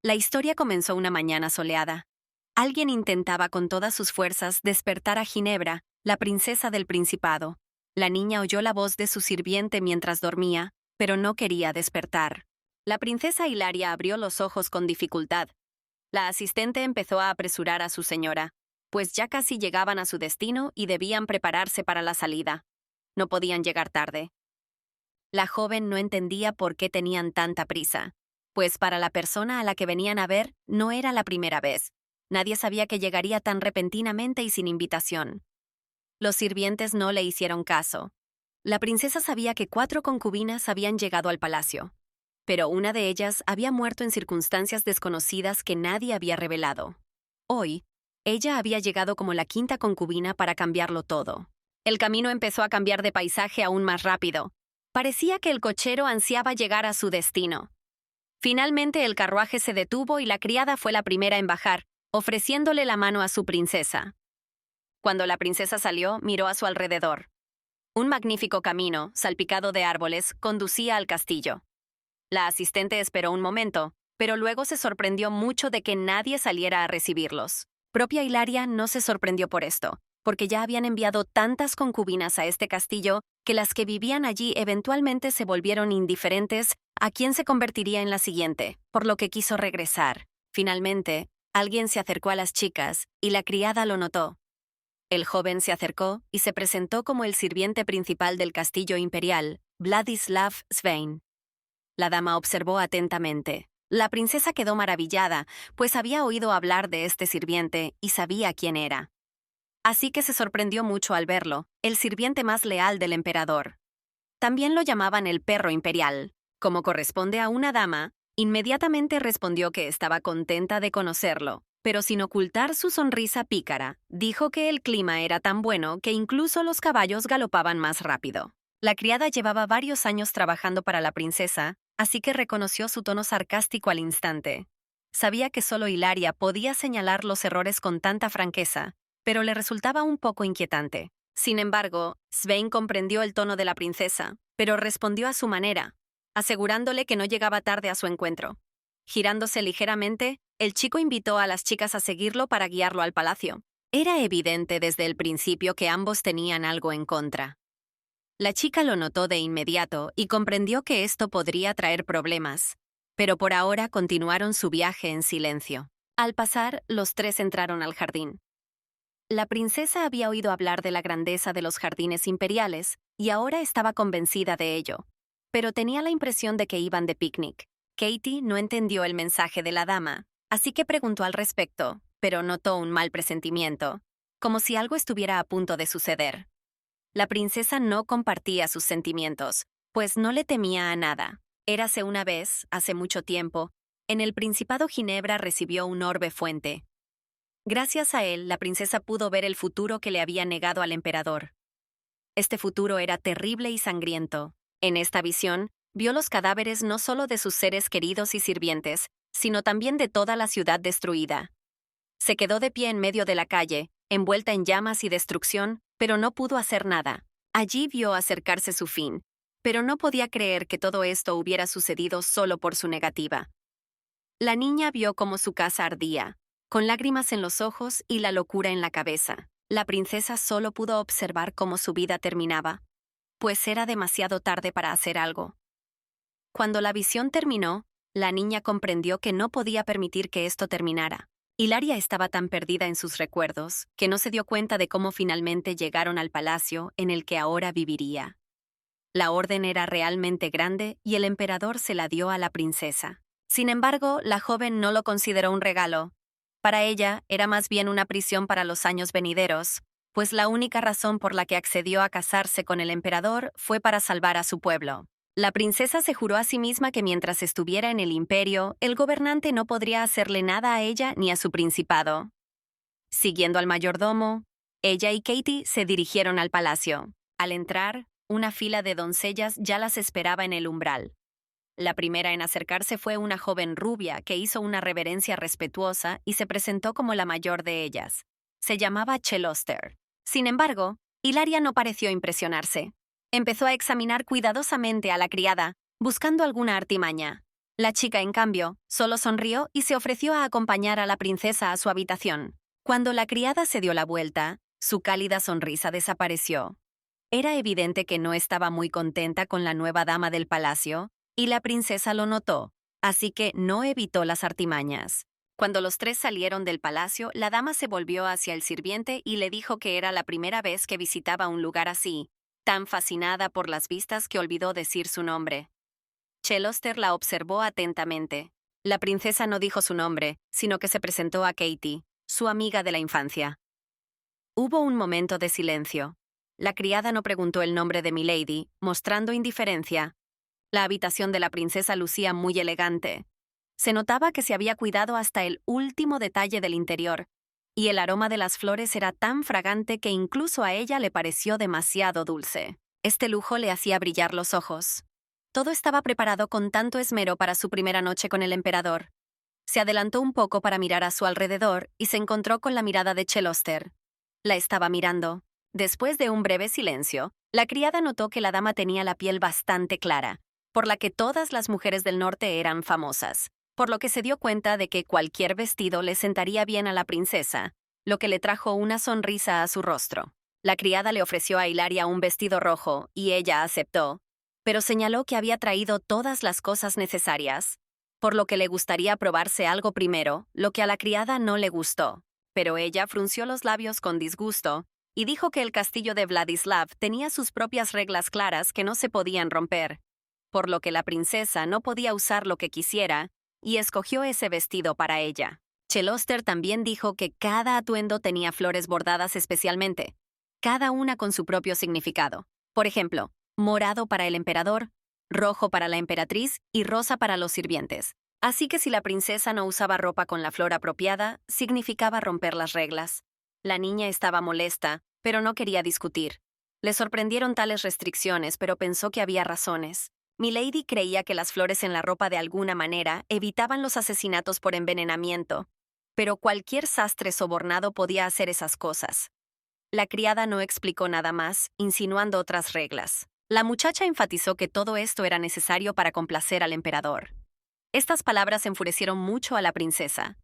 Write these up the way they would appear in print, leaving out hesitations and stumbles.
La historia comenzó una mañana soleada. Alguien intentaba con todas sus fuerzas despertar a Ginebra, la princesa del Principado. La niña oyó la voz de su sirviente mientras dormía, pero no quería despertar. La princesa Hilaria abrió los ojos con dificultad. La asistente empezó a apresurar a su señora, pues ya casi llegaban a su destino y debían prepararse para la salida. No podían llegar tarde. La joven no entendía por qué tenían tanta prisa, pues para la persona a la que venían a ver no era la primera vez. Nadie sabía que llegaría tan repentinamente y sin invitación. Los sirvientes no le hicieron caso. La princesa sabía que 4 concubinas habían llegado al palacio, pero una de ellas había muerto en circunstancias desconocidas que nadie había revelado. Hoy, ella había llegado como la 5ª concubina para cambiarlo todo. El camino empezó a cambiar de paisaje aún más rápido. Parecía que el cochero ansiaba llegar a su destino. Finalmente el carruaje se detuvo y la criada fue la primera en bajar, ofreciéndole la mano a su princesa. Cuando la princesa salió, miró a su alrededor. Un magnífico camino, salpicado de árboles, conducía al castillo. La asistente esperó un momento, pero luego se sorprendió mucho de que nadie saliera a recibirlos. Propia Hilaria no se sorprendió por esto, porque ya habían enviado tantas concubinas a este castillo que las que vivían allí eventualmente se volvieron indiferentes a quién se convertiría en la siguiente, por lo que quiso regresar. Finalmente, alguien se acercó a las chicas y la criada lo notó. El joven se acercó y se presentó como el sirviente principal del castillo imperial, Vladislav Svein. La dama observó atentamente. La princesa quedó maravillada, pues había oído hablar de este sirviente y sabía quién era. Así que se sorprendió mucho al verlo, el sirviente más leal del emperador. También lo llamaban el perro imperial. Como corresponde a una dama, inmediatamente respondió que estaba contenta de conocerlo, pero sin ocultar su sonrisa pícara, dijo que el clima era tan bueno que incluso los caballos galopaban más rápido. La criada llevaba varios años trabajando para la princesa, así que reconoció su tono sarcástico al instante. Sabía que solo Hilaria podía señalar los errores con tanta franqueza, pero le resultaba un poco inquietante. Sin embargo, Svein comprendió el tono de la princesa, pero respondió a su manera, asegurándole que no llegaba tarde a su encuentro. Girándose ligeramente, el chico invitó a las chicas a seguirlo para guiarlo al palacio. Era evidente desde el principio que ambos tenían algo en contra. La chica lo notó de inmediato y comprendió que esto podría traer problemas, pero por ahora continuaron su viaje en silencio. Al pasar, los 3 entraron al jardín. La princesa había oído hablar de la grandeza de los jardines imperiales y ahora estaba convencida de ello, pero tenía la impresión de que iban de picnic. Katie no entendió el mensaje de la dama, así que preguntó al respecto, pero notó un mal presentimiento, como si algo estuviera a punto de suceder. La princesa no compartía sus sentimientos, pues no le temía a nada. Érase una vez, hace mucho tiempo, en el Principado Ginebra recibió un orbe fuente. Gracias a él, la princesa pudo ver el futuro que le había negado al emperador. Este futuro era terrible y sangriento. En esta visión, vio los cadáveres no solo de sus seres queridos y sirvientes, sino también de toda la ciudad destruida. Se quedó de pie en medio de la calle, envuelta en llamas y destrucción, pero no pudo hacer nada. Allí vio acercarse su fin, pero no podía creer que todo esto hubiera sucedido solo por su negativa. La niña vio cómo su casa ardía, con lágrimas en los ojos y la locura en la cabeza. La princesa solo pudo observar cómo su vida terminaba, pues era demasiado tarde para hacer algo. Cuando la visión terminó, la niña comprendió que no podía permitir que esto terminara. Hilaria estaba tan perdida en sus recuerdos que no se dio cuenta de cómo finalmente llegaron al palacio en el que ahora viviría. La orden era realmente grande y el emperador se la dio a la princesa. Sin embargo, la joven no lo consideró un regalo. Para ella, era más bien una prisión para los años venideros, pues la única razón por la que accedió a casarse con el emperador fue para salvar a su pueblo. La princesa se juró a sí misma que mientras estuviera en el imperio, el gobernante no podría hacerle nada a ella ni a su principado. Siguiendo al mayordomo, ella y Katie se dirigieron al palacio. Al entrar, una fila de doncellas ya las esperaba en el umbral. La primera en acercarse fue una joven rubia que hizo una reverencia respetuosa y se presentó como la mayor de ellas. Se llamaba Cheloster. Sin embargo, Hilaria no pareció impresionarse. Empezó a examinar cuidadosamente a la criada, buscando alguna artimaña. La chica, en cambio, solo sonrió y se ofreció a acompañar a la princesa a su habitación. Cuando la criada se dio la vuelta, su cálida sonrisa desapareció. Era evidente que no estaba muy contenta con la nueva dama del palacio, y la princesa lo notó, así que no evitó las artimañas. Cuando los tres salieron del palacio, la dama se volvió hacia el sirviente y le dijo que era la primera vez que visitaba un lugar así, tan fascinada por las vistas que olvidó decir su nombre. Cheloster la observó atentamente. La princesa no dijo su nombre, sino que se presentó a Katie, su amiga de la infancia. Hubo un momento de silencio. La criada no preguntó el nombre de Milady, mostrando indiferencia. La habitación de la princesa lucía muy elegante. Se notaba que se había cuidado hasta el último detalle del interior, y el aroma de las flores era tan fragante que incluso a ella le pareció demasiado dulce. Este lujo le hacía brillar los ojos. Todo estaba preparado con tanto esmero para su primera noche con el emperador. Se adelantó un poco para mirar a su alrededor y se encontró con la mirada de Cheloster. La estaba mirando. Después de un breve silencio, la criada notó que la dama tenía la piel bastante clara, por la que todas las mujeres del norte eran famosas, por lo que se dio cuenta de que cualquier vestido le sentaría bien a la princesa, lo que le trajo una sonrisa a su rostro. La criada le ofreció a Hilaria un vestido rojo y ella aceptó, pero señaló que había traído todas las cosas necesarias, por lo que le gustaría probarse algo primero, lo que a la criada no le gustó, pero ella frunció los labios con disgusto y dijo que el castillo de Vladislav tenía sus propias reglas claras que no se podían romper, por lo que la princesa no podía usar lo que quisiera y escogió ese vestido para ella. Cheloster también dijo que cada atuendo tenía flores bordadas especialmente, cada una con su propio significado. Por ejemplo, morado para el emperador, rojo para la emperatriz y rosa para los sirvientes. Así que si la princesa no usaba ropa con la flor apropiada, significaba romper las reglas. La niña estaba molesta, pero no quería discutir. Le sorprendieron tales restricciones, pero pensó que había razones. Milady creía que las flores en la ropa de alguna manera evitaban los asesinatos por envenenamiento, pero cualquier sastre sobornado podía hacer esas cosas. La criada no explicó nada más, insinuando otras reglas. La muchacha enfatizó que todo esto era necesario para complacer al emperador. Estas palabras enfurecieron mucho a la princesa.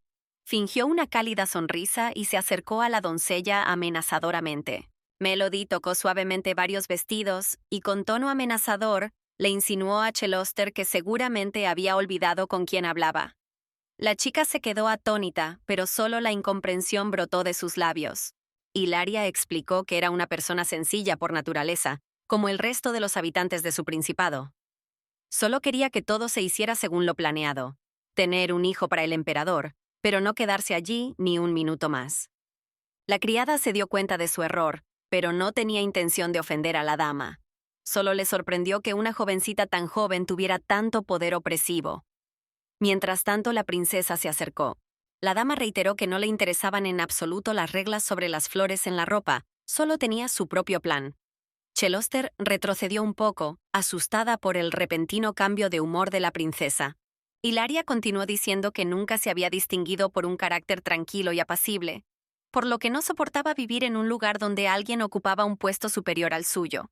Fingió una cálida sonrisa y se acercó a la doncella amenazadoramente. Melody tocó suavemente varios vestidos y con tono amenazador le insinuó a Cheloster que seguramente había olvidado con quién hablaba. La chica se quedó atónita, pero solo la incomprensión brotó de sus labios. Hilaria explicó que era una persona sencilla por naturaleza, como el resto de los habitantes de su principado. Solo quería que todo se hiciera según lo planeado, tener un hijo para el emperador, pero no quedarse allí ni un minuto más. La criada se dio cuenta de su error, pero no tenía intención de ofender a la dama. Solo le sorprendió que una jovencita tan joven tuviera tanto poder opresivo. Mientras tanto, la princesa se acercó. La dama reiteró que no le interesaban en absoluto las reglas sobre las flores en la ropa, solo tenía su propio plan. Cheloster retrocedió un poco, asustada por el repentino cambio de humor de la princesa. Hilaria continuó diciendo que nunca se había distinguido por un carácter tranquilo y apacible, por lo que no soportaba vivir en un lugar donde alguien ocupaba un puesto superior al suyo.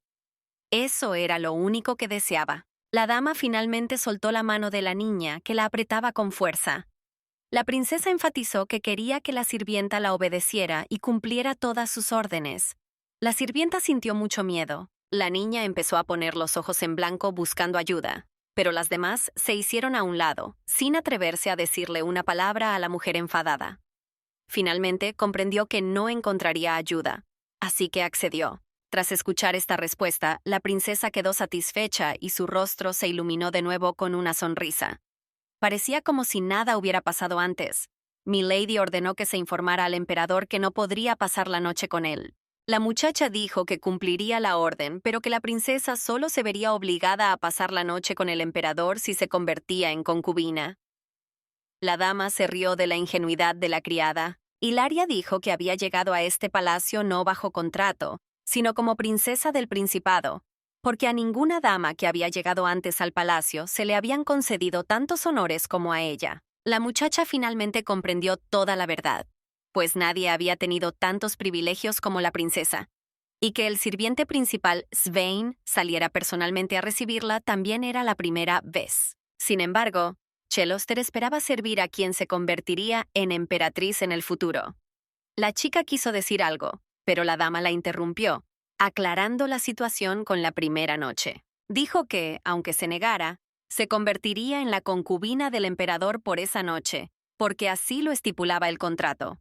Eso era lo único que deseaba. La dama finalmente soltó la mano de la niña, que la apretaba con fuerza. La princesa enfatizó que quería que la sirvienta la obedeciera y cumpliera todas sus órdenes. La sirvienta sintió mucho miedo. La niña empezó a poner los ojos en blanco buscando ayuda, pero las demás se hicieron a un lado, sin atreverse a decirle una palabra a la mujer enfadada. Finalmente comprendió que no encontraría ayuda, así que accedió. Tras escuchar esta respuesta, la princesa quedó satisfecha y su rostro se iluminó de nuevo con una sonrisa. Parecía como si nada hubiera pasado antes. Milady ordenó que se informara al emperador que no podría pasar la noche con él. La muchacha dijo que cumpliría la orden, pero que la princesa solo se vería obligada a pasar la noche con el emperador si se convertía en concubina. La dama se rió de la ingenuidad de la criada. Hilaria dijo que había llegado a este palacio no bajo contrato, sino como princesa del Principado, porque a ninguna dama que había llegado antes al palacio se le habían concedido tantos honores como a ella. La muchacha finalmente comprendió toda la verdad, pues nadie había tenido tantos privilegios como la princesa, y que el sirviente principal, Svein, saliera personalmente a recibirla también era la primera vez. Sin embargo, Cheloster esperaba servir a quien se convertiría en emperatriz en el futuro. La chica quiso decir algo, pero la dama la interrumpió, aclarando la situación con la primera noche. Dijo que, aunque se negara, se convertiría en la concubina del emperador por esa noche, porque así lo estipulaba el contrato,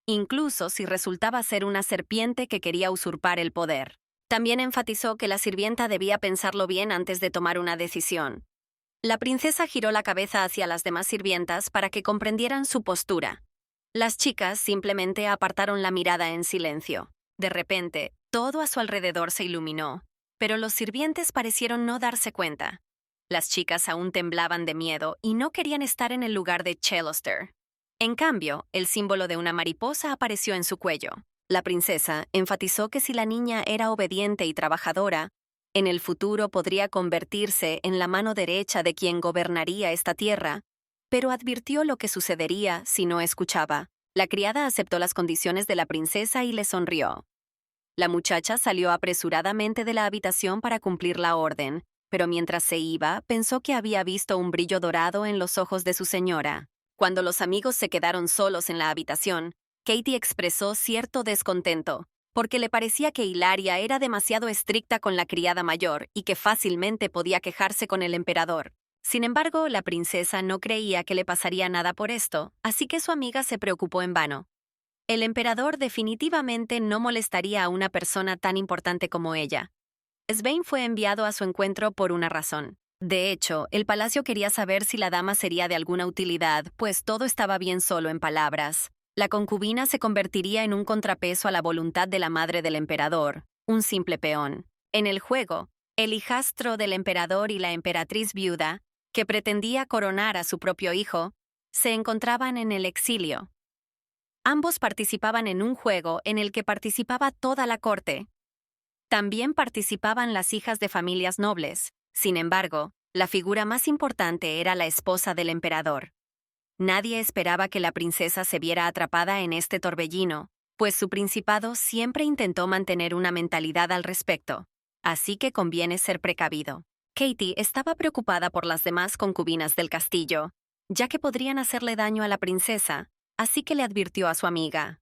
incluso si resultaba ser una serpiente que quería usurpar el poder. También enfatizó que la sirvienta debía pensarlo bien antes de tomar una decisión. La princesa giró la cabeza hacia las demás sirvientas para que comprendieran su postura. Las chicas simplemente apartaron la mirada en silencio. De repente, todo a su alrededor se iluminó, pero los sirvientes parecieron no darse cuenta. Las chicas aún temblaban de miedo y no querían estar en el lugar de Cheloster. En cambio, el símbolo de una mariposa apareció en su cuello. La princesa enfatizó que si la niña era obediente y trabajadora, en el futuro podría convertirse en la mano derecha de quien gobernaría esta tierra, pero advirtió lo que sucedería si no escuchaba. La criada aceptó las condiciones de la princesa y le sonrió. La muchacha salió apresuradamente de la habitación para cumplir la orden, pero mientras se iba, pensó que había visto un brillo dorado en los ojos de su señora. Cuando los amigos se quedaron solos en la habitación, Katie expresó cierto descontento, porque le parecía que Hilaria era demasiado estricta con la criada mayor y que fácilmente podía quejarse con el emperador. Sin embargo, la princesa no creía que le pasaría nada por esto, así que su amiga se preocupó en vano. El emperador definitivamente no molestaría a una persona tan importante como ella. Svein fue enviado a su encuentro por una razón. De hecho, el palacio quería saber si la dama sería de alguna utilidad, pues todo estaba bien solo en palabras. La concubina se convertiría en un contrapeso a la voluntad de la madre del emperador, un simple peón. En el juego, el hijastro del emperador y la emperatriz viuda, que pretendía coronar a su propio hijo, se encontraban en el exilio. Ambos participaban en un juego en el que participaba toda la corte. También participaban las hijas de familias nobles. Sin embargo, la figura más importante era la esposa del emperador. Nadie esperaba que la princesa se viera atrapada en este torbellino, pues su principado siempre intentó mantener una mentalidad al respecto, así que conviene ser precavido. Katie estaba preocupada por las demás concubinas del castillo, ya que podrían hacerle daño a la princesa, así que le advirtió a su amiga.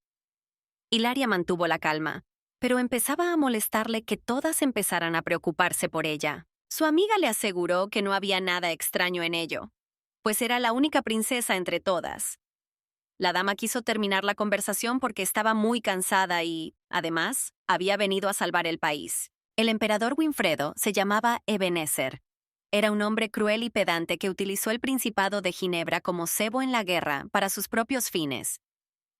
Hilaria mantuvo la calma, pero empezaba a molestarle que todas empezaran a preocuparse por ella. Su amiga le aseguró que no había nada extraño en ello, pues era la única princesa entre todas. La dama quiso terminar la conversación porque estaba muy cansada y, además, había venido a salvar el país. El emperador Winfredo se llamaba Ebenezer. Era un hombre cruel y pedante que utilizó el Principado de Ginebra como cebo en la guerra para sus propios fines.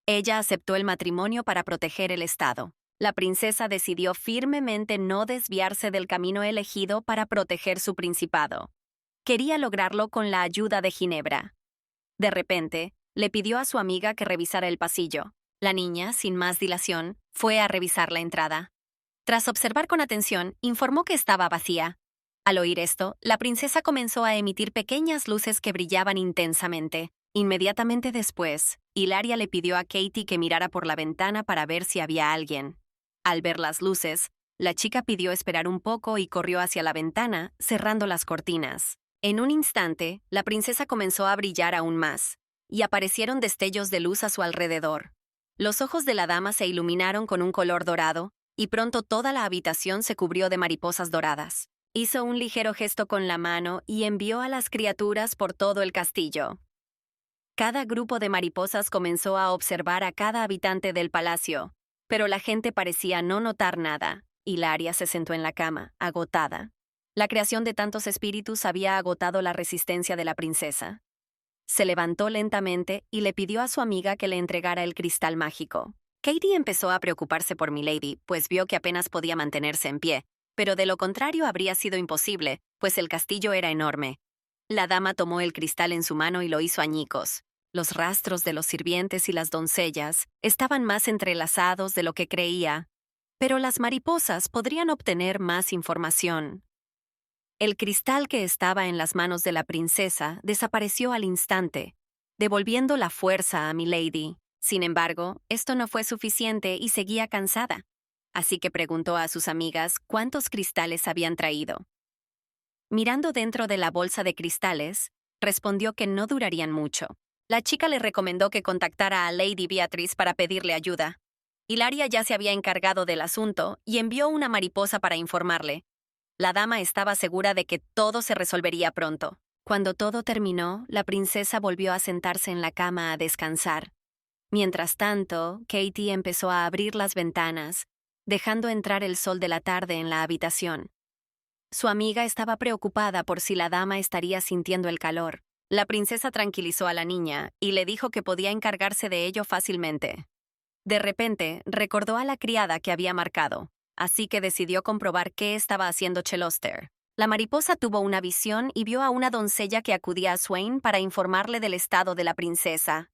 Ella aceptó el matrimonio para proteger el Estado. La princesa decidió firmemente no desviarse del camino elegido para proteger su principado. Quería lograrlo con la ayuda de Ginebra. De repente, le pidió a su amiga que revisara el pasillo. La niña, sin más dilación, fue a revisar la entrada. Tras observar con atención, informó que estaba vacía. Al oír esto, la princesa comenzó a emitir pequeñas luces que brillaban intensamente. Inmediatamente después, Hilaria le pidió a Katie que mirara por la ventana para ver si había alguien. Al ver las luces, la chica pidió esperar un poco y corrió hacia la ventana, cerrando las cortinas. En un instante, la princesa comenzó a brillar aún más, y aparecieron destellos de luz a su alrededor. Los ojos de la dama se iluminaron con un color dorado, y pronto toda la habitación se cubrió de mariposas doradas. Hizo un ligero gesto con la mano y envió a las criaturas por todo el castillo. Cada grupo de mariposas comenzó a observar a cada habitante del palacio, pero la gente parecía no notar nada. Hilaria se sentó en la cama, agotada. La creación de tantos espíritus había agotado la resistencia de la princesa. Se levantó lentamente y le pidió a su amiga que le entregara el cristal mágico. Katie empezó a preocuparse por Milady, pues vio que apenas podía mantenerse en pie, pero de lo contrario habría sido imposible, pues el castillo era enorme. La dama tomó el cristal en su mano y lo hizo añicos. Los rastros de los sirvientes y las doncellas estaban más entrelazados de lo que creía, pero las mariposas podrían obtener más información. El cristal que estaba en las manos de la princesa desapareció al instante, devolviendo la fuerza a Milady. Sin embargo, esto no fue suficiente y seguía cansada, así que preguntó a sus amigas cuántos cristales habían traído. Mirando dentro de la bolsa de cristales, respondió que no durarían mucho. La chica le recomendó que contactara a Lady Beatrice para pedirle ayuda. Hilaria ya se había encargado del asunto y envió una mariposa para informarle. La dama estaba segura de que todo se resolvería pronto. Cuando todo terminó, la princesa volvió a sentarse en la cama a descansar. Mientras tanto, Katie empezó a abrir las ventanas, dejando entrar el sol de la tarde en la habitación. Su amiga estaba preocupada por si la dama estaría sintiendo el calor. La princesa tranquilizó a la niña y le dijo que podía encargarse de ello fácilmente. De repente, recordó a la criada que había marcado, así que decidió comprobar qué estaba haciendo Cheloster. La mariposa tuvo una visión y vio a una doncella que acudía a Swain para informarle del estado de la princesa.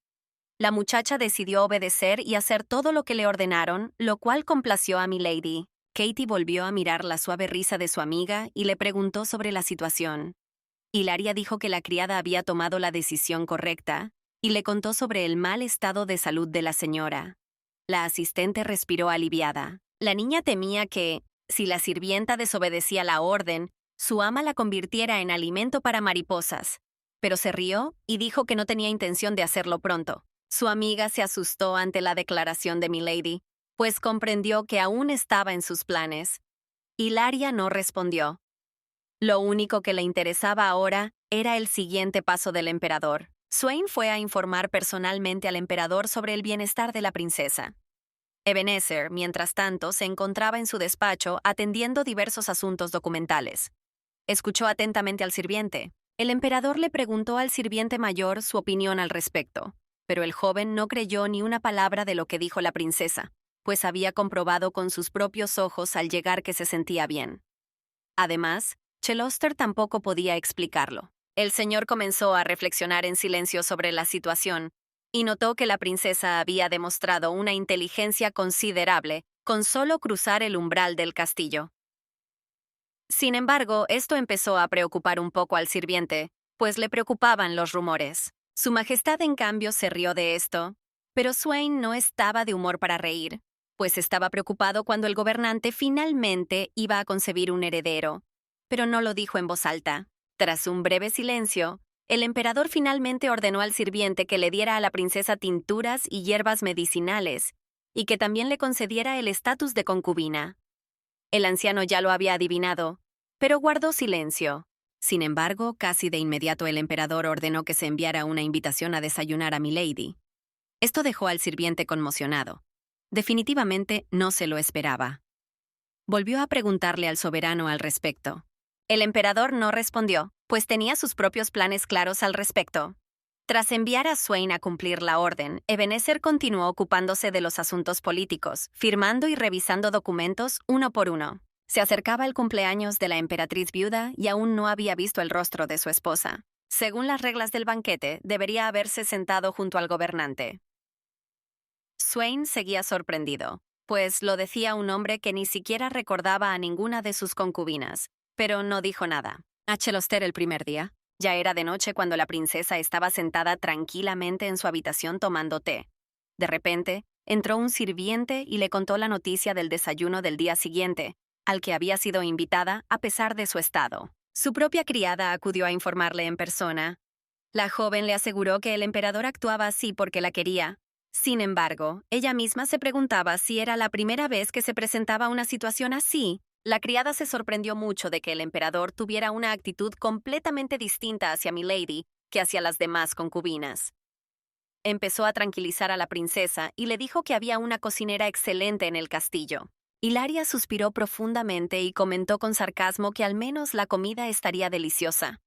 La muchacha decidió obedecer y hacer todo lo que le ordenaron, lo cual complació a Milady. Katie volvió a mirar la suave risa de su amiga y le preguntó sobre la situación. Hilaria dijo que la criada había tomado la decisión correcta y le contó sobre el mal estado de salud de la señora. La asistente respiró aliviada. La niña temía que, si la sirvienta desobedecía la orden, su ama la convirtiera en alimento para mariposas, pero se rió y dijo que no tenía intención de hacerlo pronto. Su amiga se asustó ante la declaración de Milady, pues comprendió que aún estaba en sus planes. Hilaria no respondió. Lo único que le interesaba ahora era el siguiente paso del emperador. Swain fue a informar personalmente al emperador sobre el bienestar de la princesa. Ebenezer, mientras tanto, se encontraba en su despacho atendiendo diversos asuntos documentales. Escuchó atentamente al sirviente. El emperador le preguntó al sirviente mayor su opinión al respecto, pero el joven no creyó ni una palabra de lo que dijo la princesa, pues había comprobado con sus propios ojos al llegar que se sentía bien. Además, Cheloster tampoco podía explicarlo. El señor comenzó a reflexionar en silencio sobre la situación y notó que la princesa había demostrado una inteligencia considerable con solo cruzar el umbral del castillo. Sin embargo, esto empezó a preocupar un poco al sirviente, pues le preocupaban los rumores. Su Majestad, en cambio, se rió de esto, pero Swain no estaba de humor para reír, pues estaba preocupado cuando el gobernante finalmente iba a concebir un heredero, pero no lo dijo en voz alta. Tras un breve silencio, el emperador finalmente ordenó al sirviente que le diera a la princesa tinturas y hierbas medicinales, y que también le concediera el estatus de concubina. El anciano ya lo había adivinado, pero guardó silencio. Sin embargo, casi de inmediato el emperador ordenó que se enviara una invitación a desayunar a Milady. Esto dejó al sirviente conmocionado. Definitivamente no se lo esperaba. Volvió a preguntarle al soberano al respecto. El emperador no respondió, pues tenía sus propios planes claros al respecto. Tras enviar a Swain a cumplir la orden, Ebenezer continuó ocupándose de los asuntos políticos, firmando y revisando documentos uno por uno. Se acercaba el cumpleaños de la emperatriz viuda y aún no había visto el rostro de su esposa. Según las reglas del banquete, debería haberse sentado junto al gobernante. Swain seguía sorprendido, pues lo decía un hombre que ni siquiera recordaba a ninguna de sus concubinas, pero no dijo nada. A Cheloster el primer día. Ya era de noche cuando la princesa estaba sentada tranquilamente en su habitación tomando té. De repente, entró un sirviente y le contó la noticia del desayuno del día siguiente, al que había sido invitada a pesar de su estado. Su propia criada acudió a informarle en persona. La joven le aseguró que el emperador actuaba así porque la quería. Sin embargo, ella misma se preguntaba si era la primera vez que se presentaba una situación así. La criada se sorprendió mucho de que el emperador tuviera una actitud completamente distinta hacia Milady que hacia las demás concubinas. Empezó a tranquilizar a la princesa y le dijo que había una cocinera excelente en el castillo. Hilaria suspiró profundamente y comentó con sarcasmo que al menos la comida estaría deliciosa.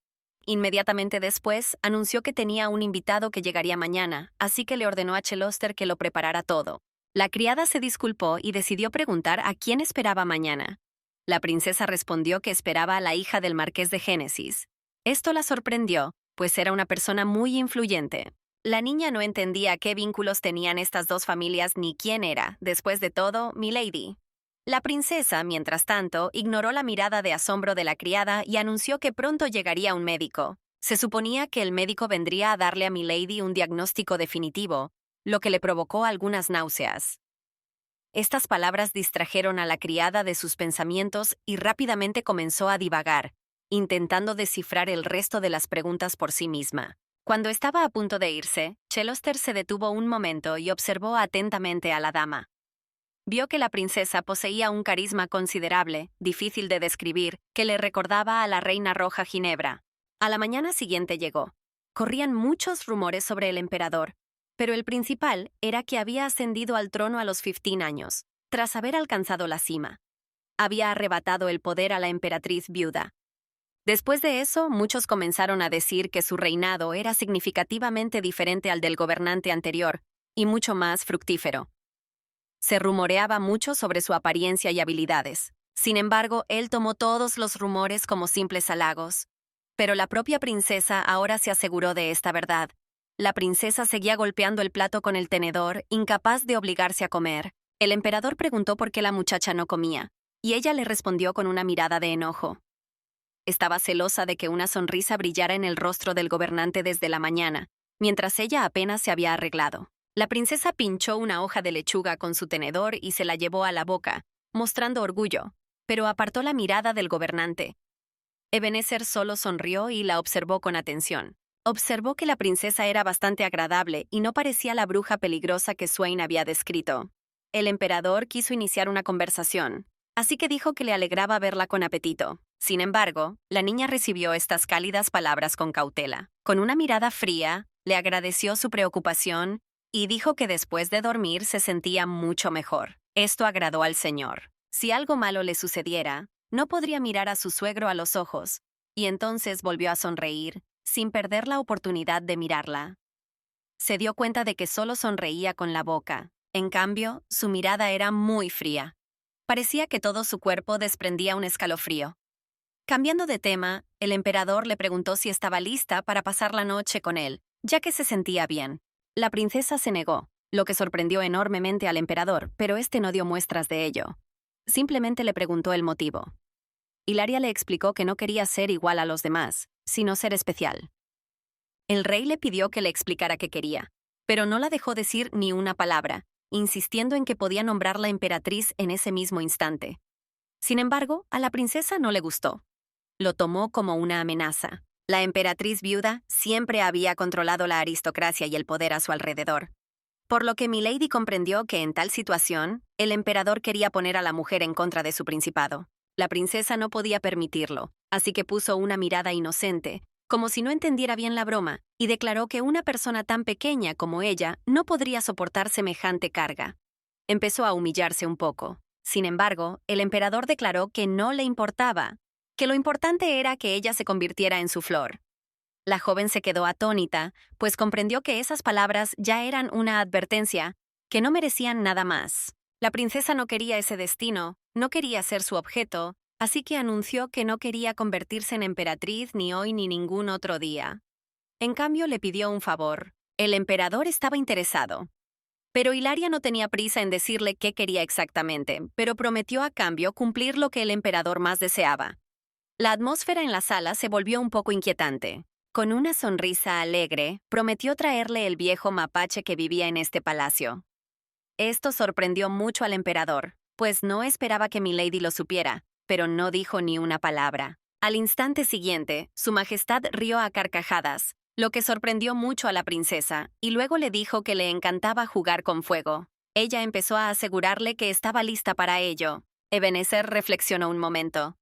Inmediatamente después, anunció que tenía un invitado que llegaría mañana, así que le ordenó a Cheloster que lo preparara todo. La criada se disculpó y decidió preguntar a quién esperaba mañana. La princesa respondió que esperaba a la hija del marqués de Génesis. Esto la sorprendió, pues era una persona muy influyente. La niña no entendía qué vínculos tenían estas dos familias ni quién era, después de todo, Milady. La princesa, mientras tanto, ignoró la mirada de asombro de la criada y anunció que pronto llegaría un médico. Se suponía que el médico vendría a darle a Milady un diagnóstico definitivo, lo que le provocó algunas náuseas. Estas palabras distrajeron a la criada de sus pensamientos y rápidamente comenzó a divagar, intentando descifrar el resto de las preguntas por sí misma. Cuando estaba a punto de irse, Cheloster se detuvo un momento y observó atentamente a la dama. Vio que la princesa poseía un carisma considerable, difícil de describir, que le recordaba a la reina roja Ginebra. A la mañana siguiente llegó. Corrían muchos rumores sobre el emperador, pero el principal era que había ascendido al trono a los 15 años, tras haber alcanzado la cima. Había arrebatado el poder a la emperatriz viuda. Después de eso, muchos comenzaron a decir que su reinado era significativamente diferente al del gobernante anterior y mucho más fructífero. Se rumoreaba mucho sobre su apariencia y habilidades. Sin embargo, él tomó todos los rumores como simples halagos. Pero la propia princesa ahora se aseguró de esta verdad. La princesa seguía golpeando el plato con el tenedor, incapaz de obligarse a comer. El emperador preguntó por qué la muchacha no comía, y ella le respondió con una mirada de enojo. Estaba celosa de que una sonrisa brillara en el rostro del gobernante desde la mañana, mientras ella apenas se había arreglado. La princesa pinchó una hoja de lechuga con su tenedor y se la llevó a la boca, mostrando orgullo, pero apartó la mirada del gobernante. Ebenezer solo sonrió y la observó con atención. Observó que la princesa era bastante agradable y no parecía la bruja peligrosa que Swain había descrito. El emperador quiso iniciar una conversación, así que dijo que le alegraba verla con apetito. Sin embargo, la niña recibió estas cálidas palabras con cautela. Con una mirada fría, le agradeció su preocupación y dijo que después de dormir se sentía mucho mejor. Esto agradó al señor. Si algo malo le sucediera, no podría mirar a su suegro a los ojos, y entonces volvió a sonreír, sin perder la oportunidad de mirarla. Se dio cuenta de que solo sonreía con la boca. En cambio, su mirada era muy fría. Parecía que todo su cuerpo desprendía un escalofrío. Cambiando de tema, el emperador le preguntó si estaba lista para pasar la noche con él, ya que se sentía bien. La princesa se negó, lo que sorprendió enormemente al emperador, pero este no dio muestras de ello. Simplemente le preguntó el motivo. Hilaria le explicó que no quería ser igual a los demás, sino ser especial. El rey le pidió que le explicara qué quería, pero no la dejó decir ni una palabra, insistiendo en que podía nombrarla emperatriz en ese mismo instante. Sin embargo, a la princesa no le gustó. Lo tomó como una amenaza. La emperatriz viuda siempre había controlado la aristocracia y el poder a su alrededor. Por lo que Milady comprendió que en tal situación, el emperador quería poner a la mujer en contra de su principado. La princesa no podía permitirlo, así que puso una mirada inocente, como si no entendiera bien la broma, y declaró que una persona tan pequeña como ella no podría soportar semejante carga. Empezó a humillarse un poco. Sin embargo, el emperador declaró que no le importaba, que lo importante era que ella se convirtiera en su flor. La joven se quedó atónita, pues comprendió que esas palabras ya eran una advertencia, que no merecían nada más. La princesa no quería ese destino, no quería ser su objeto, así que anunció que no quería convertirse en emperatriz ni hoy ni ningún otro día. En cambio, le pidió un favor. El emperador estaba interesado. Pero Hilaria no tenía prisa en decirle qué quería exactamente, pero prometió a cambio cumplir lo que el emperador más deseaba. La atmósfera en la sala se volvió un poco inquietante. Con una sonrisa alegre, prometió traerle el viejo mapache que vivía en este palacio. Esto sorprendió mucho al emperador, pues no esperaba que Milady lo supiera, pero no dijo ni una palabra. Al instante siguiente, su majestad rió a carcajadas, lo que sorprendió mucho a la princesa, y luego le dijo que le encantaba jugar con fuego. Ella empezó a asegurarle que estaba lista para ello. Ebenezer reflexionó un momento.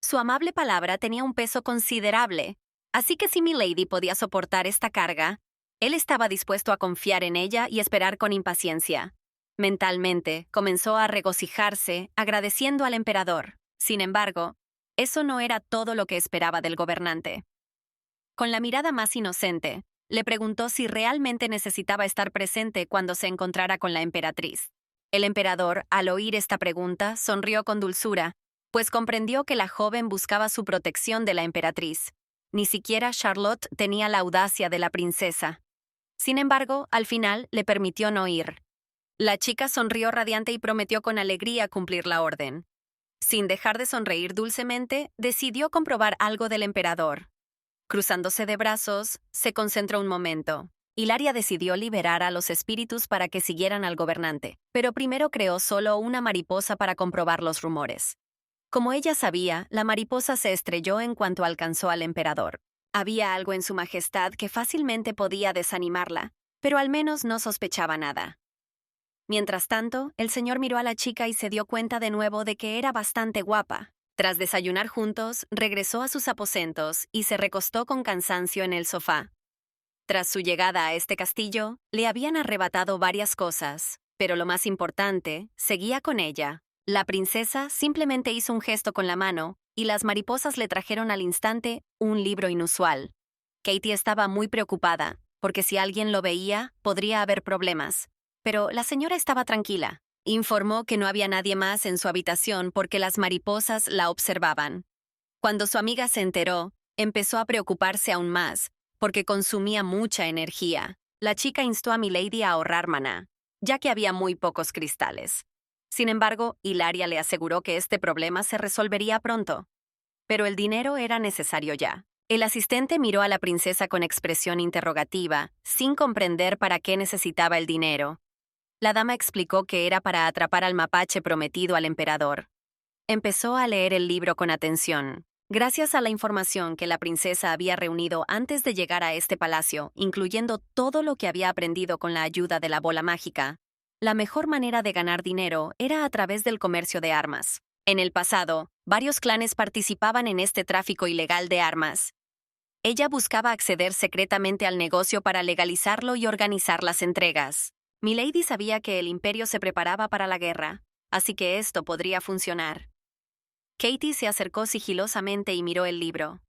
Su amable palabra tenía un peso considerable, así que si Milady podía soportar esta carga, él estaba dispuesto a confiar en ella y esperar con impaciencia. Mentalmente, comenzó a regocijarse, agradeciendo al emperador. Sin embargo, eso no era todo lo que esperaba del gobernante. Con la mirada más inocente, le preguntó si realmente necesitaba estar presente cuando se encontrara con la emperatriz. El emperador, al oír esta pregunta, sonrió con dulzura, pues comprendió que la joven buscaba su protección de la emperatriz. Ni siquiera Charlotte tenía la audacia de la princesa. Sin embargo, al final le permitió no ir. La chica sonrió radiante y prometió con alegría cumplir la orden. Sin dejar de sonreír dulcemente, decidió comprobar algo del emperador. Cruzándose de brazos, se concentró un momento. Hilaria decidió liberar a los espíritus para que siguieran al gobernante, pero primero creó solo una mariposa para comprobar los rumores. Como ella sabía, la mariposa se estrelló en cuanto alcanzó al emperador. Había algo en su majestad que fácilmente podía desanimarla, pero al menos no sospechaba nada. Mientras tanto, el señor miró a la chica y se dio cuenta de nuevo de que era bastante guapa. Tras desayunar juntos, regresó a sus aposentos y se recostó con cansancio en el sofá. Tras su llegada a este castillo, le habían arrebatado varias cosas, pero lo más importante, seguía con ella. La princesa simplemente hizo un gesto con la mano y las mariposas le trajeron al instante un libro inusual. Katie estaba muy preocupada, porque si alguien lo veía, podría haber problemas. Pero la señora estaba tranquila. Informó que no había nadie más en su habitación porque las mariposas la observaban. Cuando su amiga se enteró, empezó a preocuparse aún más, porque consumía mucha energía. La chica instó a Milady a ahorrar maná, ya que había muy pocos cristales. Sin embargo, Hilaria le aseguró que este problema se resolvería pronto. Pero el dinero era necesario ya. El asistente miró a la princesa con expresión interrogativa, sin comprender para qué necesitaba el dinero. La dama explicó que era para atrapar al mapache prometido al emperador. Empezó a leer el libro con atención. Gracias a la información que la princesa había reunido antes de llegar a este palacio, incluyendo todo lo que había aprendido con la ayuda de la bola mágica, la mejor manera de ganar dinero era a través del comercio de armas. En el pasado, varios clanes participaban en este tráfico ilegal de armas. Ella buscaba acceder secretamente al negocio para legalizarlo y organizar las entregas. Milady sabía que el imperio se preparaba para la guerra, así que esto podría funcionar. Katie se acercó sigilosamente y miró el libro.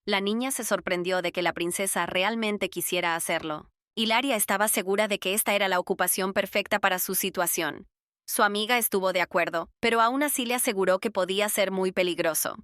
La niña se sorprendió de que la princesa realmente quisiera hacerlo. Hilaria estaba segura de que esta era la ocupación perfecta para su situación. Su amiga estuvo de acuerdo, pero aún así le aseguró que podía ser muy peligroso.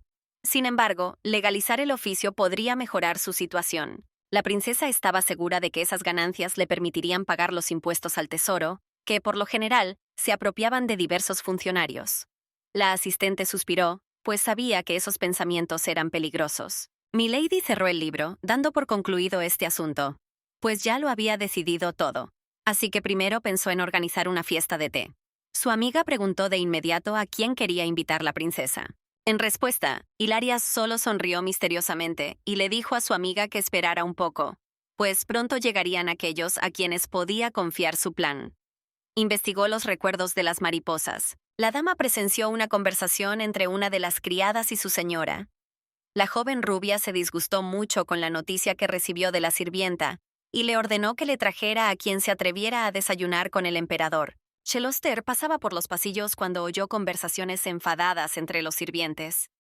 Sin embargo, legalizar el oficio podría mejorar su situación. La princesa estaba segura de que esas ganancias le permitirían pagar los impuestos al tesoro, que, por lo general, se apropiaban de diversos funcionarios. La asistente suspiró, pues sabía que esos pensamientos eran peligrosos. Milady cerró el libro, dando por concluido este asunto, pues ya lo había decidido todo. Así que primero pensó en organizar una fiesta de té. Su amiga preguntó de inmediato a quién quería invitar la princesa. En respuesta, Hilaria solo sonrió misteriosamente y le dijo a su amiga que esperara un poco, pues pronto llegarían aquellos a quienes podía confiar su plan. Investigó los recuerdos de las mariposas. La dama presenció una conversación entre una de las criadas y su señora. La joven rubia se disgustó mucho con la noticia que recibió de la sirvienta y le ordenó que le trajera a quien se atreviera a desayunar con el emperador. Cheloster pasaba por los pasillos cuando oyó conversaciones enfadadas entre los sirvientes.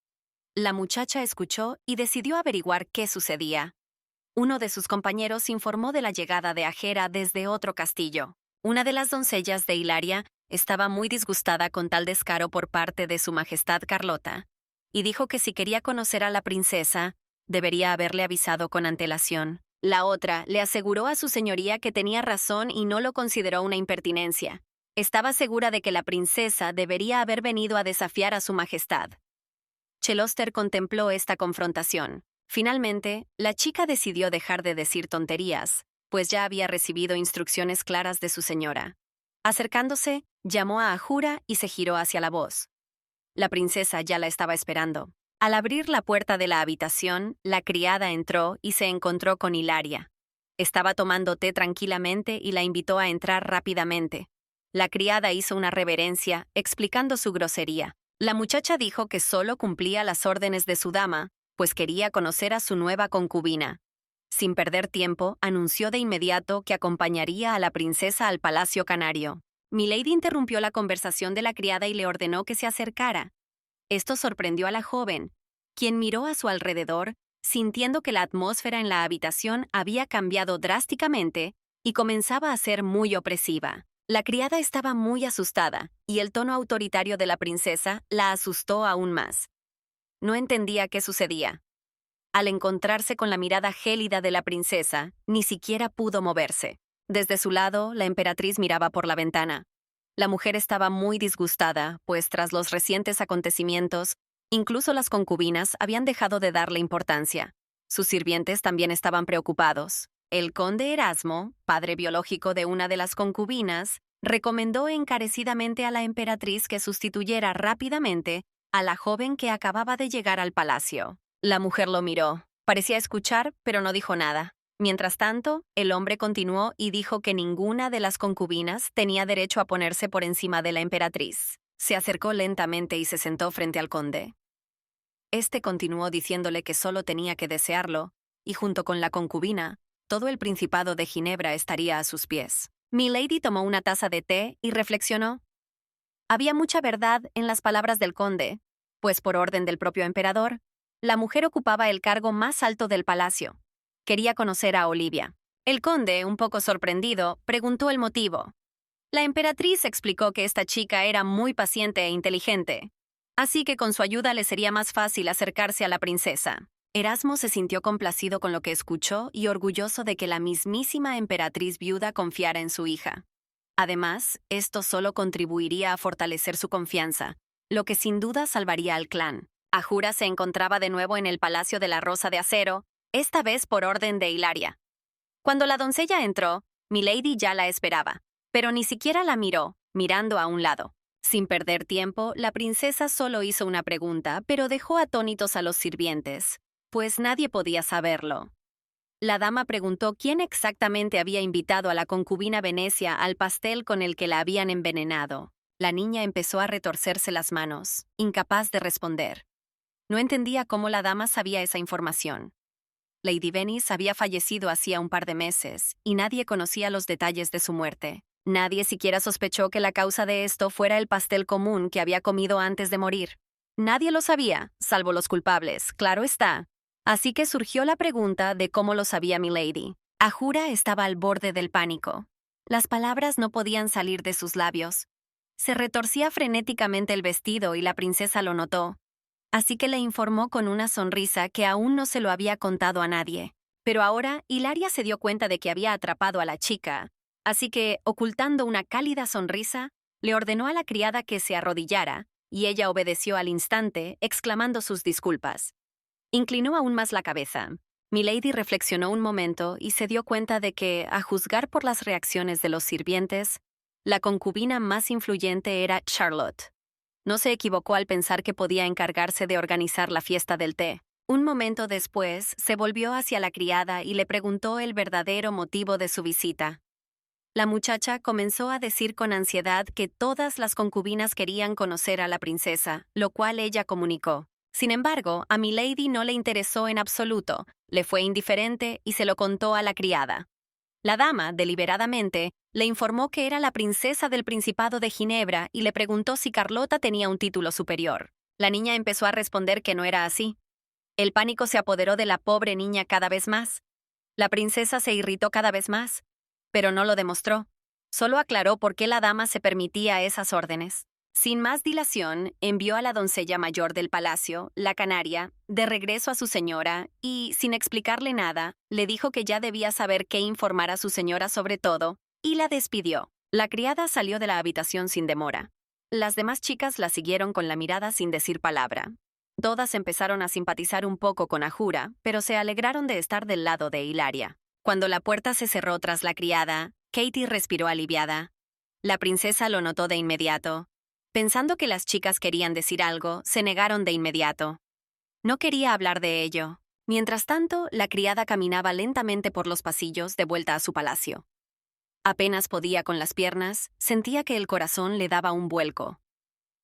La muchacha escuchó y decidió averiguar qué sucedía. Uno de sus compañeros informó de la llegada de Ajera desde otro castillo. Una de las doncellas de Hilaria estaba muy disgustada con tal descaro por parte de su majestad Carlota, y dijo que si quería conocer a la princesa, debería haberle avisado con antelación. La otra le aseguró a su señoría que tenía razón y no lo consideró una impertinencia. Estaba segura de que la princesa debería haber venido a desafiar a su majestad. Cheloster contempló esta confrontación. Finalmente, la chica decidió dejar de decir tonterías, pues ya había recibido instrucciones claras de su señora. Acercándose, llamó a Ahura y se giró hacia la voz. La princesa ya la estaba esperando. Al abrir la puerta de la habitación, la criada entró y se encontró con Hilaria. Estaba tomando té tranquilamente y la invitó a entrar rápidamente. La criada hizo una reverencia, explicando su grosería. La muchacha dijo que solo cumplía las órdenes de su dama, pues quería conocer a su nueva concubina. Sin perder tiempo, anunció de inmediato que acompañaría a la princesa al Palacio Canario. Milady interrumpió la conversación de la criada y le ordenó que se acercara. Esto sorprendió a la joven, quien miró a su alrededor, sintiendo que la atmósfera en la habitación había cambiado drásticamente y comenzaba a ser muy opresiva. La criada estaba muy asustada, y el tono autoritario de la princesa la asustó aún más. No entendía qué sucedía. Al encontrarse con la mirada gélida de la princesa, ni siquiera pudo moverse. Desde su lado, la emperatriz miraba por la ventana. La mujer estaba muy disgustada, pues tras los recientes acontecimientos, incluso las concubinas habían dejado de darle importancia. Sus sirvientes también estaban preocupados. El conde Erasmo, padre biológico de una de las concubinas, recomendó encarecidamente a la emperatriz que sustituyera rápidamente a la joven que acababa de llegar al palacio. La mujer lo miró. Parecía escuchar, pero no dijo nada. Mientras tanto, el hombre continuó y dijo que ninguna de las concubinas tenía derecho a ponerse por encima de la emperatriz. Se acercó lentamente y se sentó frente al conde. Este continuó diciéndole que solo tenía que desearlo, y junto con la concubina, todo el Principado de Ginebra estaría a sus pies. Milady tomó una taza de té y reflexionó. Había mucha verdad en las palabras del conde, pues por orden del propio emperador, la mujer ocupaba el cargo más alto del palacio. Quería conocer a Olivia. El conde, un poco sorprendido, preguntó el motivo. La emperatriz explicó que esta chica era muy paciente e inteligente, así que con su ayuda le sería más fácil acercarse a la princesa. Erasmo se sintió complacido con lo que escuchó y orgulloso de que la mismísima emperatriz viuda confiara en su hija. Además, esto solo contribuiría a fortalecer su confianza, lo que sin duda salvaría al clan. Ahura se encontraba de nuevo en el Palacio de la Rosa de Acero, esta vez por orden de Hilaria. Cuando la doncella entró, Milady ya la esperaba, pero ni siquiera la miró, mirando a un lado. Sin perder tiempo, la princesa solo hizo una pregunta, pero dejó atónitos a los sirvientes, pues nadie podía saberlo. La dama preguntó quién exactamente había invitado a la concubina Venecia al pastel con el que la habían envenenado. La niña empezó a retorcerse las manos, incapaz de responder. No entendía cómo la dama sabía esa información. Lady Venice había fallecido hacía un par de meses, y nadie conocía los detalles de su muerte. Nadie siquiera sospechó que la causa de esto fuera el pastel común que había comido antes de morir. Nadie lo sabía, salvo los culpables, claro está. Así que surgió la pregunta de cómo lo sabía Milady. Ahura estaba al borde del pánico. Las palabras no podían salir de sus labios. Se retorcía frenéticamente el vestido y la princesa lo notó. Así que le informó con una sonrisa que aún no se lo había contado a nadie. Pero ahora Hilaria se dio cuenta de que había atrapado a la chica. Así que, ocultando una cálida sonrisa, le ordenó a la criada que se arrodillara, y ella obedeció al instante, exclamando sus disculpas. Inclinó aún más la cabeza. Milady reflexionó un momento y se dio cuenta de que, a juzgar por las reacciones de los sirvientes, la concubina más influyente era Charlotte. No se equivocó al pensar que podía encargarse de organizar la fiesta del té. Un momento después, se volvió hacia la criada y le preguntó el verdadero motivo de su visita. La muchacha comenzó a decir con ansiedad que todas las concubinas querían conocer a la princesa, lo cual ella comunicó. Sin embargo, a Milady no le interesó en absoluto, le fue indiferente y se lo contó a la criada. La dama, deliberadamente, le informó que era la princesa del Principado de Ginebra y le preguntó si Carlota tenía un título superior. La niña empezó a responder que no era así. El pánico se apoderó de la pobre niña cada vez más. La princesa se irritó cada vez más, pero no lo demostró. Solo aclaró por qué la dama se permitía esas órdenes. Sin más dilación, envió a la doncella mayor del palacio, la canaria, de regreso a su señora y, sin explicarle nada, le dijo que ya debía saber qué informar a su señora sobre todo, y la despidió. La criada salió de la habitación sin demora. Las demás chicas la siguieron con la mirada sin decir palabra. Todas empezaron a simpatizar un poco con Ahura, pero se alegraron de estar del lado de Hilaria. Cuando la puerta se cerró tras la criada, Katie respiró aliviada. La princesa lo notó de inmediato. Pensando que las chicas querían decir algo, se negaron de inmediato. No quería hablar de ello. Mientras tanto, la criada caminaba lentamente por los pasillos de vuelta a su palacio. Apenas podía con las piernas, sentía que el corazón le daba un vuelco.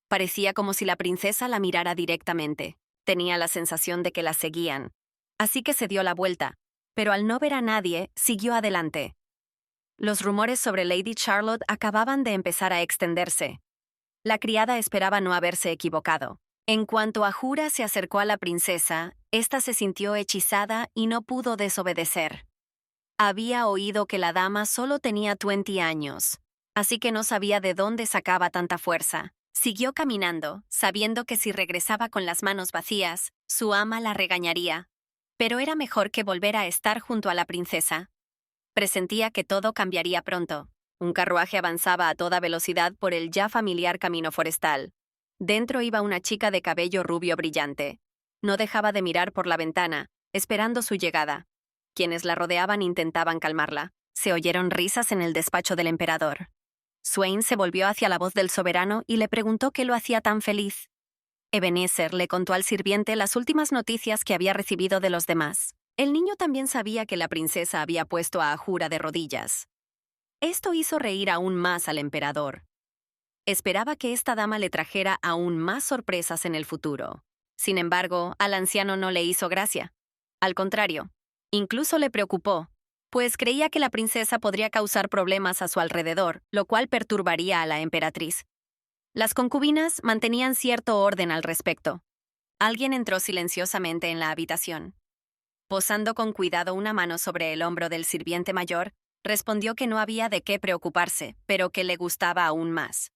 Parecía como si la princesa la mirara directamente. Tenía la sensación de que la seguían. Así que se dio la vuelta, pero al no ver a nadie, siguió adelante. Los rumores sobre Lady Charlotte acababan de empezar a extenderse. La criada esperaba no haberse equivocado. En cuanto Ahura se acercó a la princesa, ésta se sintió hechizada y no pudo desobedecer. Había oído que la dama solo tenía 20 años, así que no sabía de dónde sacaba tanta fuerza. Siguió caminando, sabiendo que si regresaba con las manos vacías, su ama la regañaría. Pero era mejor que volver a estar junto a la princesa. Presentía que todo cambiaría pronto. Un carruaje avanzaba a toda velocidad por el ya familiar camino forestal. Dentro iba una chica de cabello rubio brillante. No dejaba de mirar por la ventana, esperando su llegada. Quienes la rodeaban intentaban calmarla. Se oyeron risas en el despacho del emperador. Swain se volvió hacia la voz del soberano y le preguntó qué lo hacía tan feliz. Ebenezer le contó al sirviente las últimas noticias que había recibido de los demás. El niño también sabía que la princesa había puesto a Ahura de rodillas. Esto hizo reír aún más al emperador. Esperaba que esta dama le trajera aún más sorpresas en el futuro. Sin embargo, al anciano no le hizo gracia. Al contrario, incluso le preocupó, pues creía que la princesa podría causar problemas a su alrededor, lo cual perturbaría a la emperatriz. Las concubinas mantenían cierto orden al respecto. Alguien entró silenciosamente en la habitación. Posando con cuidado una mano sobre el hombro del sirviente mayor, respondió que no había de qué preocuparse, pero que le gustaba aún más.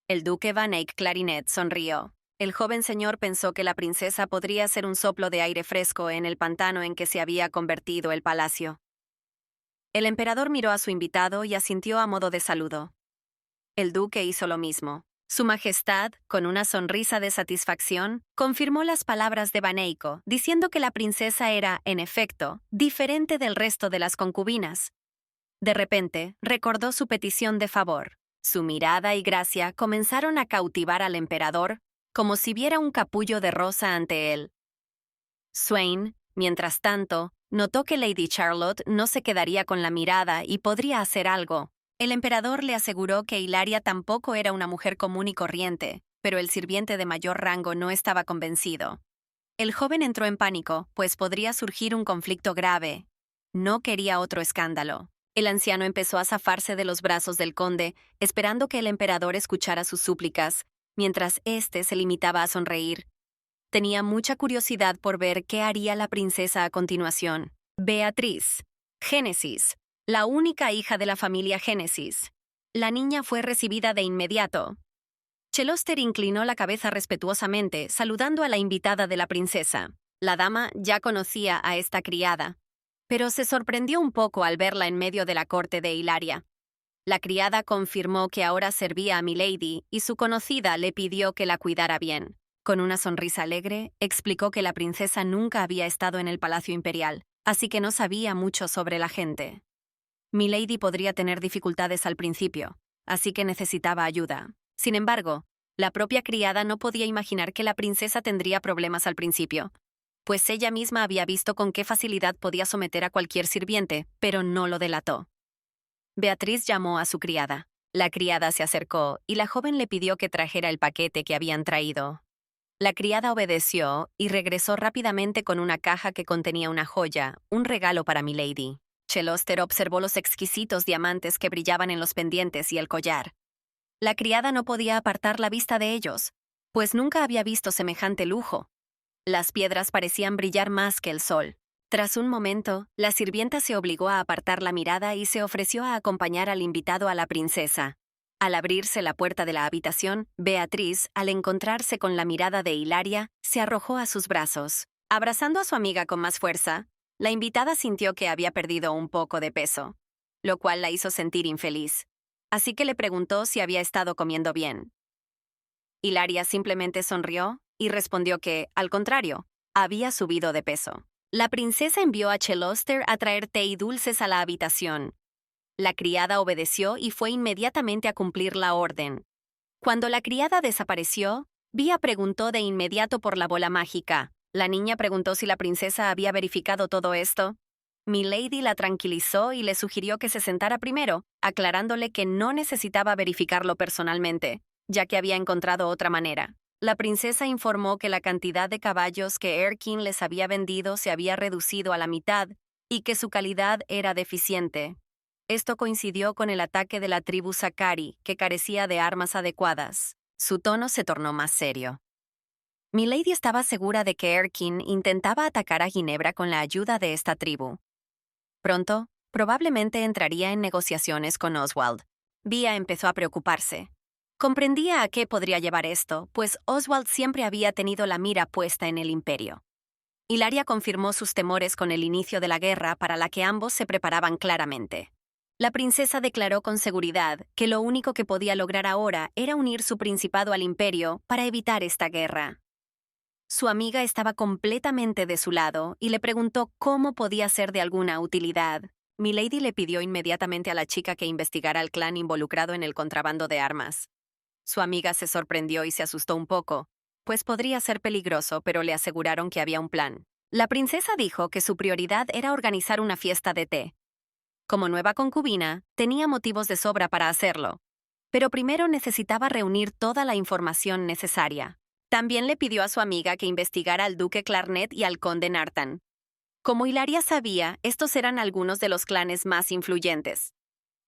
El duque Van Eyck Clarinet sonrió. El joven señor pensó que la princesa podría ser un soplo de aire fresco en el pantano en que se había convertido el palacio. El emperador miró a su invitado y asintió a modo de saludo. El duque hizo lo mismo. Su Majestad, con una sonrisa de satisfacción, confirmó las palabras de Van Eyck, diciendo que la princesa era, en efecto, diferente del resto de las concubinas. De repente, recordó su petición de favor. Su mirada y gracia comenzaron a cautivar al emperador, como si viera un capullo de rosa ante él. Swain, mientras tanto, notó que Lady Charlotte no se quedaría con la mirada y podría hacer algo. El emperador le aseguró que Hilaria tampoco era una mujer común y corriente, pero el sirviente de mayor rango no estaba convencido. El joven entró en pánico, pues podría surgir un conflicto grave. No quería otro escándalo. El anciano empezó a zafarse de los brazos del conde, esperando que el emperador escuchara sus súplicas, mientras éste se limitaba a sonreír. Tenía mucha curiosidad por ver qué haría la princesa a continuación. Beatriz. Génesis. La única hija de la familia Génesis. La niña fue recibida de inmediato. Cheloster inclinó la cabeza respetuosamente, saludando a la invitada de la princesa. La dama ya conocía a esta criada, pero se sorprendió un poco al verla en medio de la corte de Hilaria. La criada confirmó que ahora servía a Milady y su conocida le pidió que la cuidara bien. Con una sonrisa alegre, explicó que la princesa nunca había estado en el palacio imperial, así que no sabía mucho sobre la gente. Milady podría tener dificultades al principio, así que necesitaba ayuda. Sin embargo, la propia criada no podía imaginar que la princesa tendría problemas al principio, pues ella misma había visto con qué facilidad podía someter a cualquier sirviente, pero no lo delató. Beatriz llamó a su criada. La criada se acercó y la joven le pidió que trajera el paquete que habían traído. La criada obedeció y regresó rápidamente con una caja que contenía una joya, un regalo para Milady. Cheloster observó los exquisitos diamantes que brillaban en los pendientes y el collar. La criada no podía apartar la vista de ellos, pues nunca había visto semejante lujo. Las piedras parecían brillar más que el sol. Tras un momento, la sirvienta se obligó a apartar la mirada y se ofreció a acompañar al invitado a la princesa. Al abrirse la puerta de la habitación, Beatriz, al encontrarse con la mirada de Hilaria, se arrojó a sus brazos. Abrazando a su amiga con más fuerza, la invitada sintió que había perdido un poco de peso, lo cual la hizo sentir infeliz. Así que le preguntó si había estado comiendo bien. Hilaria simplemente sonrió y respondió que, al contrario, había subido de peso. La princesa envió a Cheloster a traer té y dulces a la habitación. La criada obedeció y fue inmediatamente a cumplir la orden. Cuando la criada desapareció, Vía preguntó de inmediato por la bola mágica. La niña preguntó si la princesa había verificado todo esto. Milady la tranquilizó y le sugirió que se sentara primero, aclarándole que no necesitaba verificarlo personalmente, ya que había encontrado otra manera. La princesa informó que la cantidad de caballos que Erkin les había vendido se había reducido a la mitad y que su calidad era deficiente. Esto coincidió con el ataque de la tribu Sakari, que carecía de armas adecuadas. Su tono se tornó más serio. Milady estaba segura de que Erkin intentaba atacar a Ginebra con la ayuda de esta tribu. Pronto, probablemente entraría en negociaciones con Oswald. Vía empezó a preocuparse. Comprendía a qué podría llevar esto, pues Oswald siempre había tenido la mira puesta en el imperio. Hilaria confirmó sus temores con el inicio de la guerra para la que ambos se preparaban claramente. La princesa declaró con seguridad que lo único que podía lograr ahora era unir su principado al imperio para evitar esta guerra. Su amiga estaba completamente de su lado y le preguntó cómo podía ser de alguna utilidad. Milady le pidió inmediatamente a la chica que investigara al clan involucrado en el contrabando de armas. Su amiga se sorprendió y se asustó un poco, pues podría ser peligroso, pero le aseguraron que había un plan. La princesa dijo que su prioridad era organizar una fiesta de té. Como nueva concubina, tenía motivos de sobra para hacerlo, pero primero necesitaba reunir toda la información necesaria. También le pidió a su amiga que investigara al duque Clarnet y al conde Nartan. Como Hilaria sabía, estos eran algunos de los clanes más influyentes.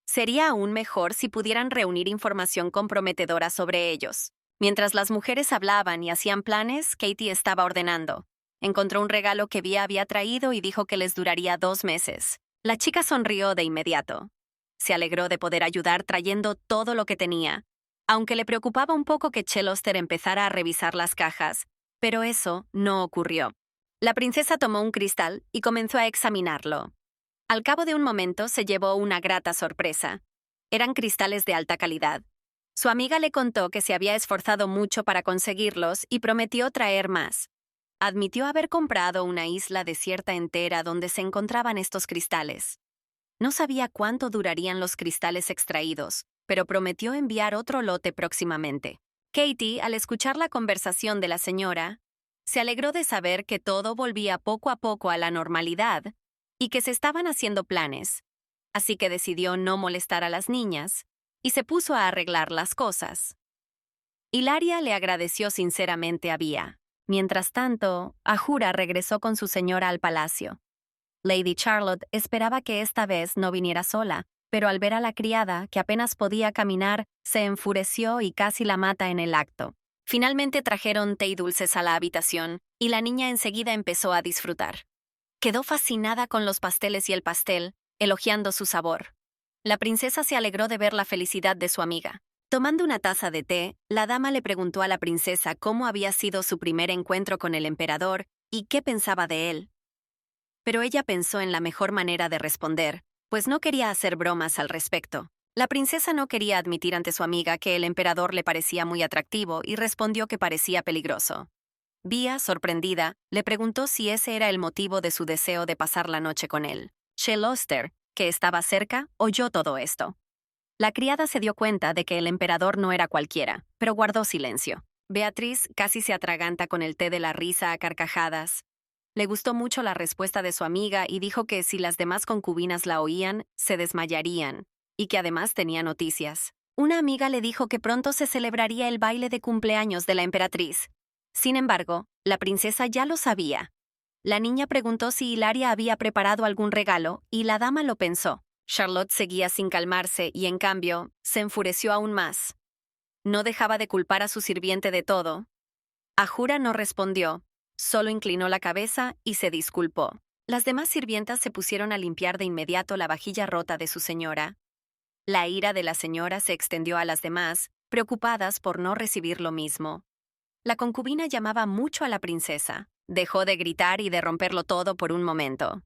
Sería aún mejor si pudieran reunir información comprometedora sobre ellos. Mientras las mujeres hablaban y hacían planes, Katie estaba ordenando. Encontró un regalo que Vía había traído y dijo que les duraría 2 meses. La chica sonrió de inmediato. Se alegró de poder ayudar trayendo todo lo que tenía, aunque le preocupaba un poco que Cheloster empezara a revisar las cajas, pero eso no ocurrió. La princesa tomó un cristal y comenzó a examinarlo. Al cabo de un momento se llevó una grata sorpresa. Eran cristales de alta calidad. Su amiga le contó que se había esforzado mucho para conseguirlos y prometió traer más. Admitió haber comprado una isla desierta entera donde se encontraban estos cristales. No sabía cuánto durarían los cristales extraídos, pero prometió enviar otro lote próximamente. Katie, al escuchar la conversación de la señora, se alegró de saber que todo volvía poco a poco a la normalidad y que se estaban haciendo planes, así que decidió no molestar a las niñas y se puso a arreglar las cosas. Hilaria le agradeció sinceramente a Vía. Mientras tanto, Ahura regresó con su señora al palacio. Lady Charlotte esperaba que esta vez no viniera sola, pero al ver a la criada, que apenas podía caminar, se enfureció y casi la mata en el acto. Finalmente trajeron té y dulces a la habitación, y la niña enseguida empezó a disfrutar. Quedó fascinada con los pasteles y el pastel, elogiando su sabor. La princesa se alegró de ver la felicidad de su amiga. Tomando una taza de té, la dama le preguntó a la princesa cómo había sido su primer encuentro con el emperador y qué pensaba de él. Pero ella pensó en la mejor manera de responder, pues no quería hacer bromas al respecto. La princesa no quería admitir ante su amiga que el emperador le parecía muy atractivo y respondió que parecía peligroso. Vía, sorprendida, le preguntó si ese era el motivo de su deseo de pasar la noche con él. Cheloster, que estaba cerca, oyó todo esto. La criada se dio cuenta de que el emperador no era cualquiera, pero guardó silencio. Beatriz casi se atraganta con el té de la risa a carcajadas. Le gustó mucho la respuesta de su amiga y dijo que si las demás concubinas la oían, se desmayarían, y que además tenía noticias. Una amiga le dijo que pronto se celebraría el baile de cumpleaños de la emperatriz. Sin embargo, la princesa ya lo sabía. La niña preguntó si Hilaria había preparado algún regalo, y la dama lo pensó. Charlotte seguía sin calmarse y, en cambio, se enfureció aún más. No dejaba de culpar a su sirviente de todo. Ahura no respondió. Solo inclinó la cabeza y se disculpó. Las demás sirvientas se pusieron a limpiar de inmediato la vajilla rota de su señora. La ira de la señora se extendió a las demás, preocupadas por no recibir lo mismo. La concubina llamaba mucho a la princesa. Dejó de gritar y de romperlo todo por un momento.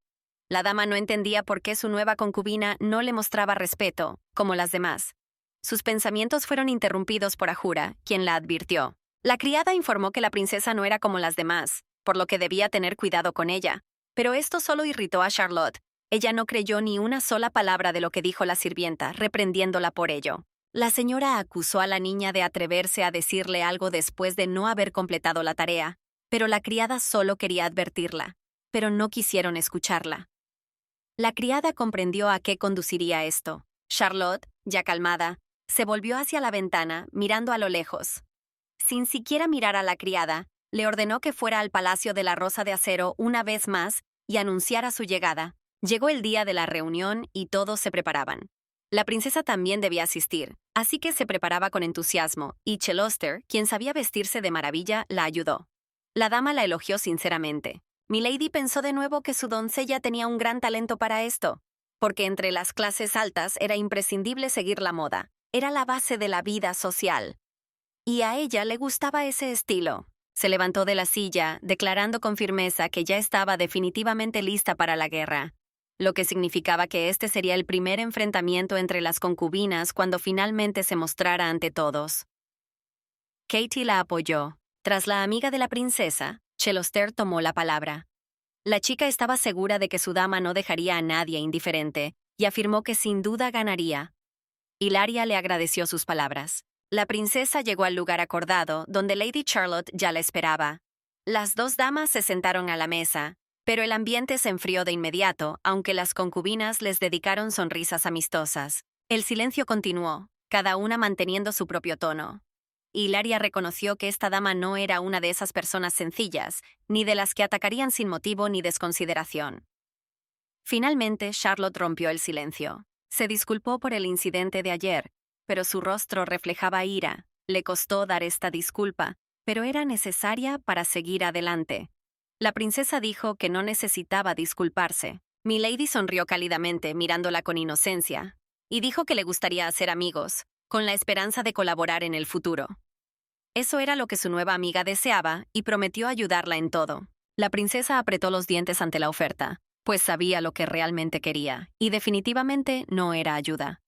La dama no entendía por qué su nueva concubina no le mostraba respeto, como las demás. Sus pensamientos fueron interrumpidos por Ahura, quien la advirtió. La criada informó que la princesa no era como las demás, por lo que debía tener cuidado con ella. Pero esto solo irritó a Charlotte. Ella no creyó ni una sola palabra de lo que dijo la sirvienta, reprendiéndola por ello. La señora acusó a la niña de atreverse a decirle algo después de no haber completado la tarea, pero la criada solo quería advertirla, pero no quisieron escucharla. La criada comprendió a qué conduciría esto. Charlotte, ya calmada, se volvió hacia la ventana, mirando a lo lejos. Sin siquiera mirar a la criada, le ordenó que fuera al Palacio de la Rosa de Acero una vez más y anunciara su llegada. Llegó el día de la reunión y todos se preparaban. La princesa también debía asistir, así que se preparaba con entusiasmo, y Cheloster, quien sabía vestirse de maravilla, la ayudó. La dama la elogió sinceramente. Milady pensó de nuevo que su doncella tenía un gran talento para esto, porque entre las clases altas era imprescindible seguir la moda. Era la base de la vida social. Y a ella le gustaba ese estilo. Se levantó de la silla, declarando con firmeza que ya estaba definitivamente lista para la guerra, lo que significaba que este sería el primer enfrentamiento entre las concubinas cuando finalmente se mostrara ante todos. Katie la apoyó. Tras la amiga de la princesa, Cheloster tomó la palabra. La chica estaba segura de que su dama no dejaría a nadie indiferente, y afirmó que sin duda ganaría. Hilaria le agradeció sus palabras. La princesa llegó al lugar acordado, donde Lady Charlotte ya la esperaba. Las dos damas se sentaron a la mesa, pero el ambiente se enfrió de inmediato, aunque las concubinas les dedicaron sonrisas amistosas. El silencio continuó, cada una manteniendo su propio tono. Hilaria reconoció que esta dama no era una de esas personas sencillas, ni de las que atacarían sin motivo ni desconsideración. Finalmente, Charlotte rompió el silencio. Se disculpó por el incidente de ayer, pero su rostro reflejaba ira. Le costó dar esta disculpa, pero era necesaria para seguir adelante. La princesa dijo que no necesitaba disculparse. Milady sonrió cálidamente, mirándola con inocencia, y dijo que le gustaría hacer amigos, con la esperanza de colaborar en el futuro. Eso era lo que su nueva amiga deseaba y prometió ayudarla en todo. La princesa apretó los dientes ante la oferta, pues sabía lo que realmente quería, y definitivamente no era ayuda.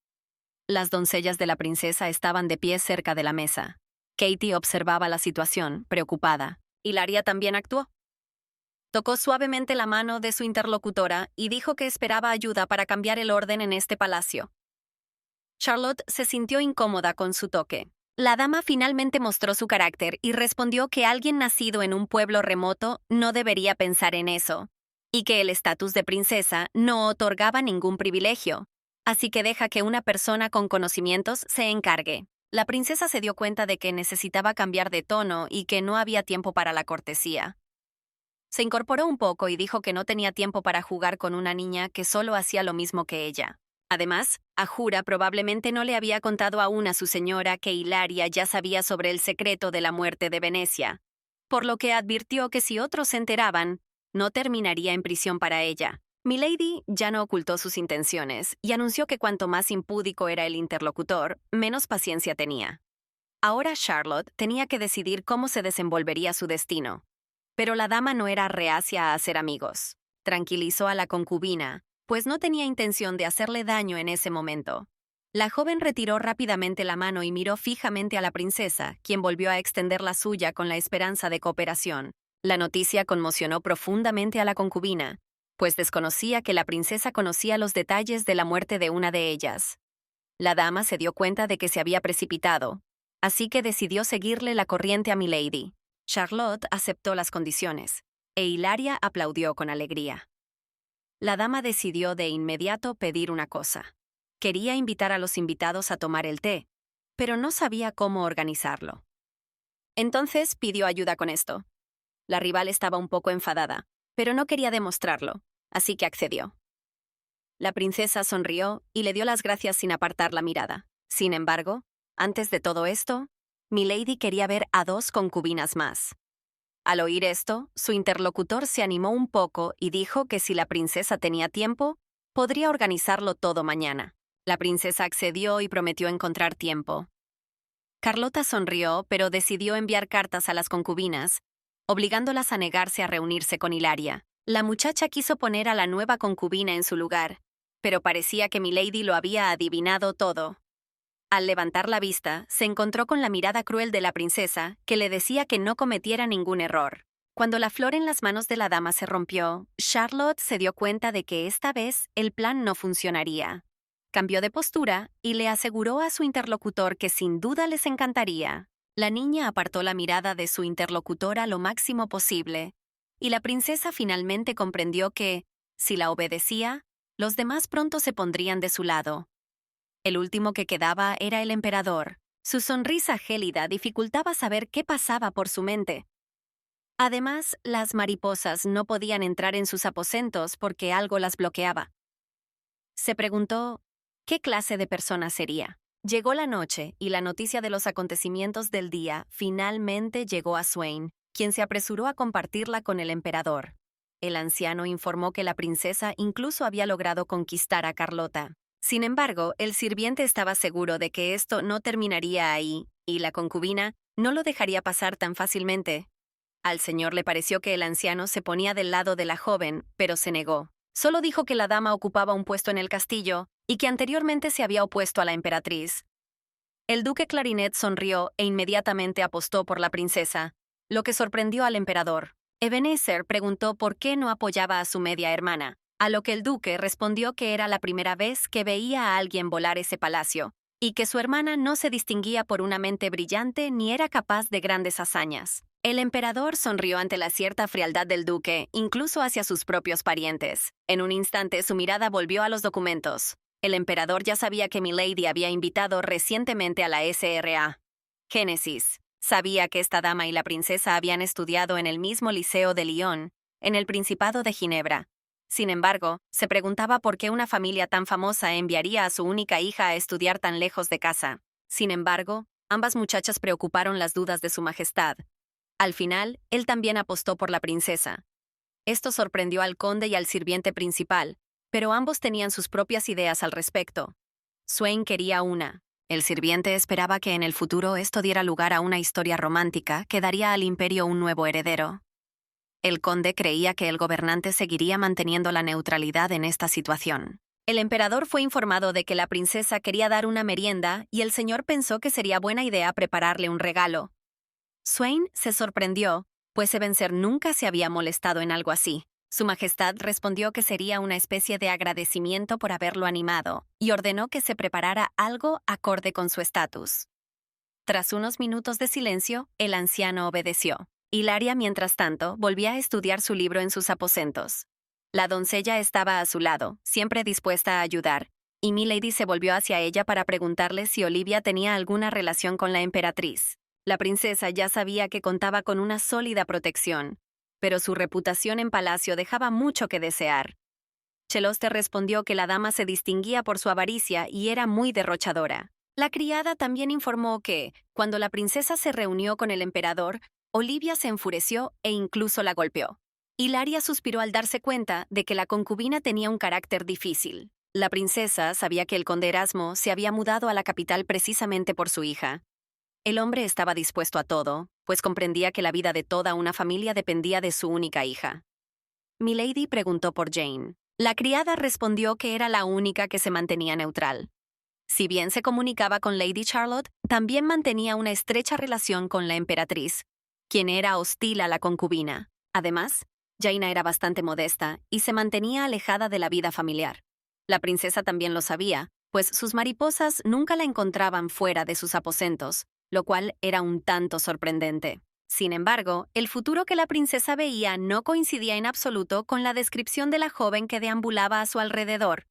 Las doncellas de la princesa estaban de pie cerca de la mesa. Katie observaba la situación, preocupada. Hilaria también actuó. Tocó suavemente la mano de su interlocutora y dijo que esperaba ayuda para cambiar el orden en este palacio. Charlotte se sintió incómoda con su toque. La dama finalmente mostró su carácter y respondió que alguien nacido en un pueblo remoto no debería pensar en eso, y que el estatus de princesa no otorgaba ningún privilegio, así que deja que una persona con conocimientos se encargue. La princesa se dio cuenta de que necesitaba cambiar de tono y que no había tiempo para la cortesía. Se incorporó un poco y dijo que no tenía tiempo para jugar con una niña que solo hacía lo mismo que ella. Además, Ahura probablemente no le había contado aún a su señora que Hilaria ya sabía sobre el secreto de la muerte de Venecia, por lo que advirtió que si otros se enteraban, no terminaría en prisión para ella. Milady ya no ocultó sus intenciones y anunció que cuanto más impúdico era el interlocutor, menos paciencia tenía. Ahora Charlotte tenía que decidir cómo se desenvolvería su destino. Pero la dama no era reacia a hacer amigos. Tranquilizó a la concubina, pues no tenía intención de hacerle daño en ese momento. La joven retiró rápidamente la mano y miró fijamente a la princesa, quien volvió a extender la suya con la esperanza de cooperación. La noticia conmocionó profundamente a la concubina, pues desconocía que la princesa conocía los detalles de la muerte de una de ellas. La dama se dio cuenta de que se había precipitado, así que decidió seguirle la corriente a Milady. Charlotte aceptó las condiciones, e Hilaria aplaudió con alegría. La dama decidió de inmediato pedir una cosa. Quería invitar a los invitados a tomar el té, pero no sabía cómo organizarlo. Entonces pidió ayuda con esto. La rival estaba un poco enfadada, pero no quería demostrarlo, así que accedió. La princesa sonrió y le dio las gracias sin apartar la mirada. Sin embargo, antes de todo esto, Milady quería ver a dos concubinas más. Al oír esto, su interlocutor se animó un poco y dijo que si la princesa tenía tiempo, podría organizarlo todo mañana. La princesa accedió y prometió encontrar tiempo. Carlota sonrió, pero decidió enviar cartas a las concubinas, obligándolas a negarse a reunirse con Hilaria. La muchacha quiso poner a la nueva concubina en su lugar, pero parecía que Milady lo había adivinado todo. Al levantar la vista, se encontró con la mirada cruel de la princesa, que le decía que no cometiera ningún error. Cuando la flor en las manos de la dama se rompió, Charlotte se dio cuenta de que esta vez el plan no funcionaría. Cambió de postura y le aseguró a su interlocutor que sin duda les encantaría. La niña apartó la mirada de su interlocutora lo máximo posible, y la princesa finalmente comprendió que, si la obedecía, los demás pronto se pondrían de su lado. El último que quedaba era el emperador. Su sonrisa gélida dificultaba saber qué pasaba por su mente. Además, las mariposas no podían entrar en sus aposentos porque algo las bloqueaba. Se preguntó, ¿qué clase de persona sería? Llegó la noche y la noticia de los acontecimientos del día finalmente llegó a Swain, quien se apresuró a compartirla con el emperador. El anciano informó que la princesa incluso había logrado conquistar a Carlota. Sin embargo, el sirviente estaba seguro de que esto no terminaría ahí, y la concubina no lo dejaría pasar tan fácilmente. Al señor le pareció que el anciano se ponía del lado de la joven, pero se negó. Solo dijo que la dama ocupaba un puesto en el castillo y que anteriormente se había opuesto a la emperatriz. El duque Clarinet sonrió e inmediatamente apostó por la princesa, lo que sorprendió al emperador. Ebenezer preguntó por qué no apoyaba a su media hermana, a lo que el duque respondió que era la primera vez que veía a alguien volar ese palacio, y que su hermana no se distinguía por una mente brillante ni era capaz de grandes hazañas. El emperador sonrió ante la cierta frialdad del duque, incluso hacia sus propios parientes. En un instante su mirada volvió a los documentos. El emperador ya sabía que Milady había invitado recientemente a la SRA. Génesis. Sabía que esta dama y la princesa habían estudiado en el mismo liceo de Lyon, en el Principado de Ginebra. Sin embargo, se preguntaba por qué una familia tan famosa enviaría a su única hija a estudiar tan lejos de casa. Sin embargo, ambas muchachas preocuparon las dudas de su majestad. Al final, él también apostó por la princesa. Esto sorprendió al conde y al sirviente principal, pero ambos tenían sus propias ideas al respecto. Swain quería una. El sirviente esperaba que en el futuro esto diera lugar a una historia romántica que daría al imperio un nuevo heredero. El conde creía que el gobernante seguiría manteniendo la neutralidad en esta situación. El emperador fue informado de que la princesa quería dar una merienda y el señor pensó que sería buena idea prepararle un regalo. Swain se sorprendió, pues Ebenezer nunca se había molestado en algo así. Su majestad respondió que sería una especie de agradecimiento por haberlo animado y ordenó que se preparara algo acorde con su estatus. Tras unos minutos de silencio, el anciano obedeció. Hilaria, mientras tanto, volvía a estudiar su libro en sus aposentos. La doncella estaba a su lado, siempre dispuesta a ayudar, y Milady se volvió hacia ella para preguntarle si Olivia tenía alguna relación con la emperatriz. La princesa ya sabía que contaba con una sólida protección, pero su reputación en palacio dejaba mucho que desear. Cheloste respondió que la dama se distinguía por su avaricia y era muy derrochadora. La criada también informó que, cuando la princesa se reunió con el emperador, Olivia se enfureció e incluso la golpeó. Hilaria suspiró al darse cuenta de que la concubina tenía un carácter difícil. La princesa sabía que el conde Erasmo se había mudado a la capital precisamente por su hija. El hombre estaba dispuesto a todo, pues comprendía que la vida de toda una familia dependía de su única hija. Milady preguntó por Jane. La criada respondió que era la única que se mantenía neutral. Si bien se comunicaba con Lady Charlotte, también mantenía una estrecha relación con la emperatriz, quien era hostil a la concubina. Además, Jaina era bastante modesta y se mantenía alejada de la vida familiar. La princesa también lo sabía, pues sus mariposas nunca la encontraban fuera de sus aposentos, lo cual era un tanto sorprendente. Sin embargo, el futuro que la princesa veía no coincidía en absoluto con la descripción de la joven que deambulaba a su alrededor.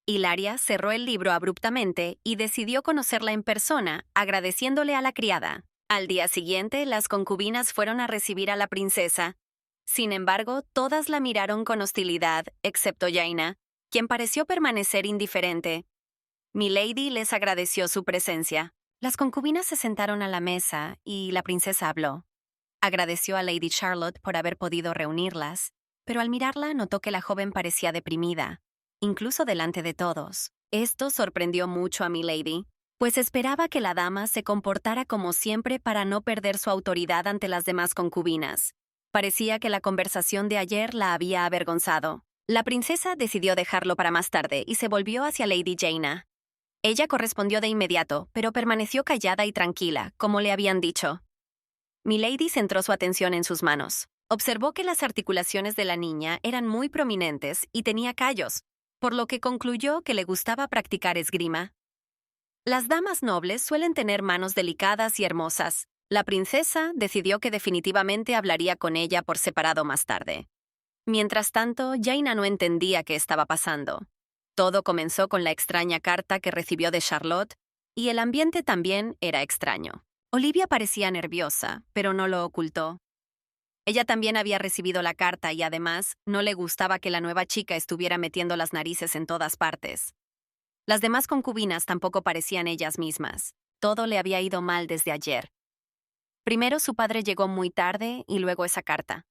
Hilaria cerró el libro abruptamente y decidió conocerla en persona, agradeciéndole a la criada. Al día siguiente, las concubinas fueron a recibir a la princesa. Sin embargo, todas la miraron con hostilidad, excepto Jaina, quien pareció permanecer indiferente. Milady les agradeció su presencia. Las concubinas se sentaron a la mesa y la princesa habló. Agradeció a Lady Charlotte por haber podido reunirlas, pero al mirarla notó que la joven parecía deprimida, incluso delante de todos. Esto sorprendió mucho a Milady, pues esperaba que la dama se comportara como siempre para no perder su autoridad ante las demás concubinas. Parecía que la conversación de ayer la había avergonzado. La princesa decidió dejarlo para más tarde y se volvió hacia Lady Jaina. Ella correspondió de inmediato, pero permaneció callada y tranquila, como le habían dicho. Milady centró su atención en sus manos. Observó que las articulaciones de la niña eran muy prominentes y tenía callos, por lo que concluyó que le gustaba practicar esgrima. Las damas nobles suelen tener manos delicadas y hermosas. La princesa decidió que definitivamente hablaría con ella por separado más tarde. Mientras tanto, Jaina no entendía qué estaba pasando. Todo comenzó con la extraña carta que recibió de Charlotte, y el ambiente también era extraño. Olivia parecía nerviosa, pero no lo ocultó. Ella también había recibido la carta y además no le gustaba que la nueva chica estuviera metiendo las narices en todas partes. Las demás concubinas tampoco parecían ellas mismas. Todo le había ido mal desde ayer. Primero su padre llegó muy tarde y luego esa carta.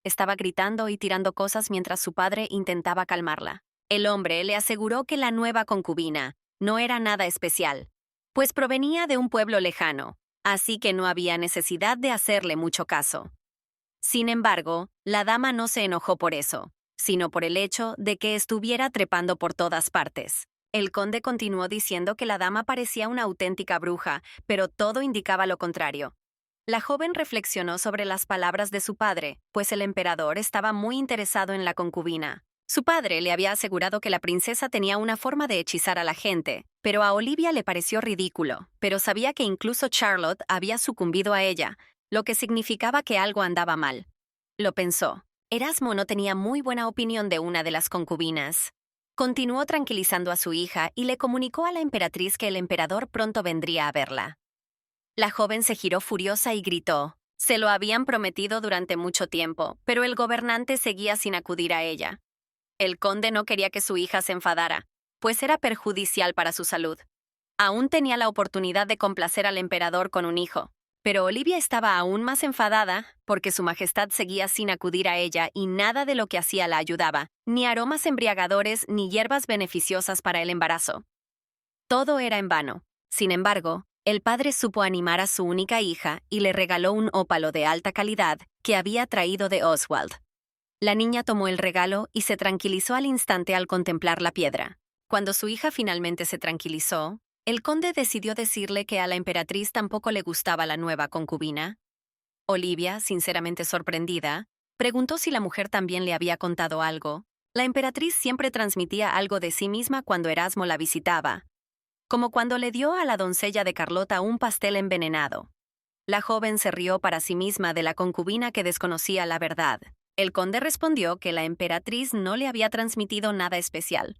Estaba gritando y tirando cosas mientras su padre intentaba calmarla. El hombre le aseguró que la nueva concubina no era nada especial, pues provenía de un pueblo lejano, así que no había necesidad de hacerle mucho caso. Sin embargo, la dama no se enojó por eso, sino por el hecho de que estuviera trepando por todas partes. El conde continuó diciendo que la dama parecía una auténtica bruja, pero todo indicaba lo contrario. La joven reflexionó sobre las palabras de su padre, pues el emperador estaba muy interesado en la concubina. Su padre le había asegurado que la princesa tenía una forma de hechizar a la gente, pero a Olivia le pareció ridículo, pero sabía que incluso Charlotte había sucumbido a ella, lo que significaba que algo andaba mal. Lo pensó. Erasmo no tenía muy buena opinión de una de las concubinas. Continuó tranquilizando a su hija y le comunicó a la emperatriz que el emperador pronto vendría a verla. La joven se giró furiosa y gritó. Se lo habían prometido durante mucho tiempo, pero el gobernante seguía sin acudir a ella. El conde no quería que su hija se enfadara, pues era perjudicial para su salud. Aún tenía la oportunidad de complacer al emperador con un hijo, pero Olivia estaba aún más enfadada porque su majestad seguía sin acudir a ella y nada de lo que hacía la ayudaba, ni aromas embriagadores ni hierbas beneficiosas para el embarazo. Todo era en vano. Sin embargo, el padre supo animar a su única hija y le regaló un ópalo de alta calidad que había traído de Oswald. La niña tomó el regalo y se tranquilizó al instante al contemplar la piedra. Cuando su hija finalmente se tranquilizó, el conde decidió decirle que a la emperatriz tampoco le gustaba la nueva concubina. Olivia, sinceramente sorprendida, preguntó si la mujer también le había contado algo. La emperatriz siempre transmitía algo de sí misma cuando Erasmo la visitaba, como cuando le dio a la doncella de Carlota un pastel envenenado. La joven se rió para sí misma de la concubina que desconocía la verdad. El conde respondió que la emperatriz no le había transmitido nada especial.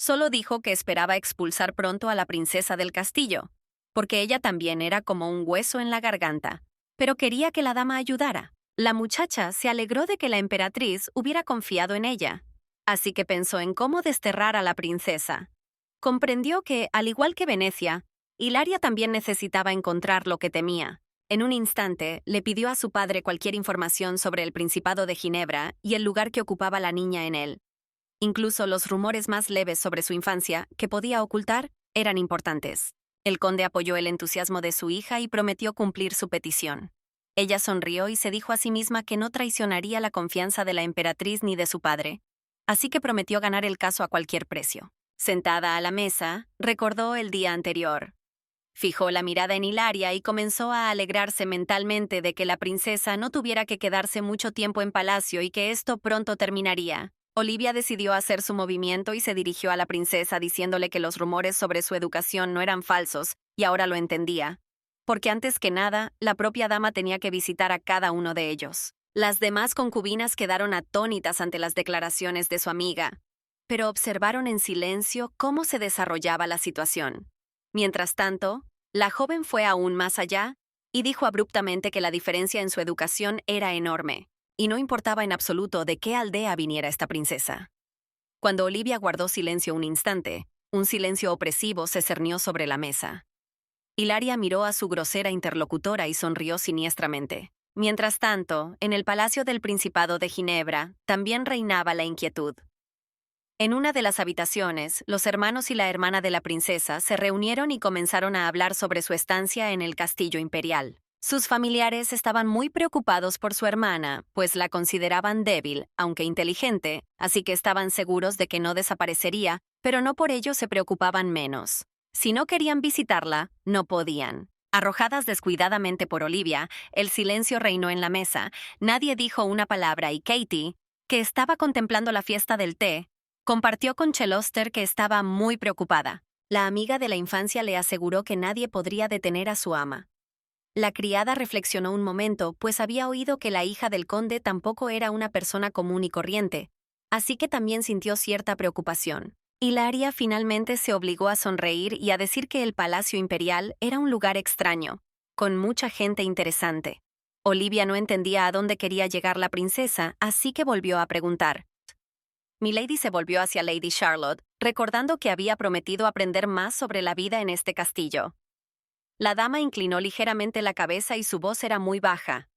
Solo dijo que esperaba expulsar pronto a la princesa del castillo, porque ella también era como un hueso en la garganta, pero quería que la dama ayudara. La muchacha se alegró de que la emperatriz hubiera confiado en ella, así que pensó en cómo desterrar a la princesa. Comprendió que, al igual que Venecia, Hilaria también necesitaba encontrar lo que temía. En un instante, le pidió a su padre cualquier información sobre el Principado de Ginebra y el lugar que ocupaba la niña en él. Incluso los rumores más leves sobre su infancia, que podía ocultar, eran importantes. El conde apoyó el entusiasmo de su hija y prometió cumplir su petición. Ella sonrió y se dijo a sí misma que no traicionaría la confianza de la emperatriz ni de su padre, así que prometió ganar el caso a cualquier precio. Sentada a la mesa, recordó el día anterior. Fijó la mirada en Hilaria y comenzó a alegrarse mentalmente de que la princesa no tuviera que quedarse mucho tiempo en palacio y que esto pronto terminaría. Olivia decidió hacer su movimiento y se dirigió a la princesa diciéndole que los rumores sobre su educación no eran falsos, y ahora lo entendía. Porque antes que nada, la propia dama tenía que visitar a cada uno de ellos. Las demás concubinas quedaron atónitas ante las declaraciones de su amiga, pero observaron en silencio cómo se desarrollaba la situación. Mientras tanto, la joven fue aún más allá y dijo abruptamente que la diferencia en su educación era enorme, y no importaba en absoluto de qué aldea viniera esta princesa. Cuando Olivia guardó silencio un instante, un silencio opresivo se cernió sobre la mesa. Hilaria miró a su grosera interlocutora y sonrió siniestramente. Mientras tanto, en el Palacio del Principado de Ginebra también reinaba la inquietud. En una de las habitaciones, los hermanos y la hermana de la princesa se reunieron y comenzaron a hablar sobre su estancia en el castillo imperial. Sus familiares estaban muy preocupados por su hermana, pues la consideraban débil, aunque inteligente, así que estaban seguros de que no desaparecería, pero no por ello se preocupaban menos. Si no querían visitarla, no podían. Arrojadas descuidadamente por Olivia, el silencio reinó en la mesa, nadie dijo una palabra y Katie, que estaba contemplando la fiesta del té, compartió con Cheloster que estaba muy preocupada. La amiga de la infancia le aseguró que nadie podría detener a su ama. La criada reflexionó un momento, pues había oído que la hija del conde tampoco era una persona común y corriente, así que también sintió cierta preocupación. Hilaria finalmente se obligó a sonreír y a decir que el Palacio Imperial era un lugar extraño, con mucha gente interesante. Olivia no entendía a dónde quería llegar la princesa, así que volvió a preguntar. Milady se volvió hacia Lady Charlotte, recordando que había prometido aprender más sobre la vida en este castillo. La dama inclinó ligeramente la cabeza y su voz era muy baja.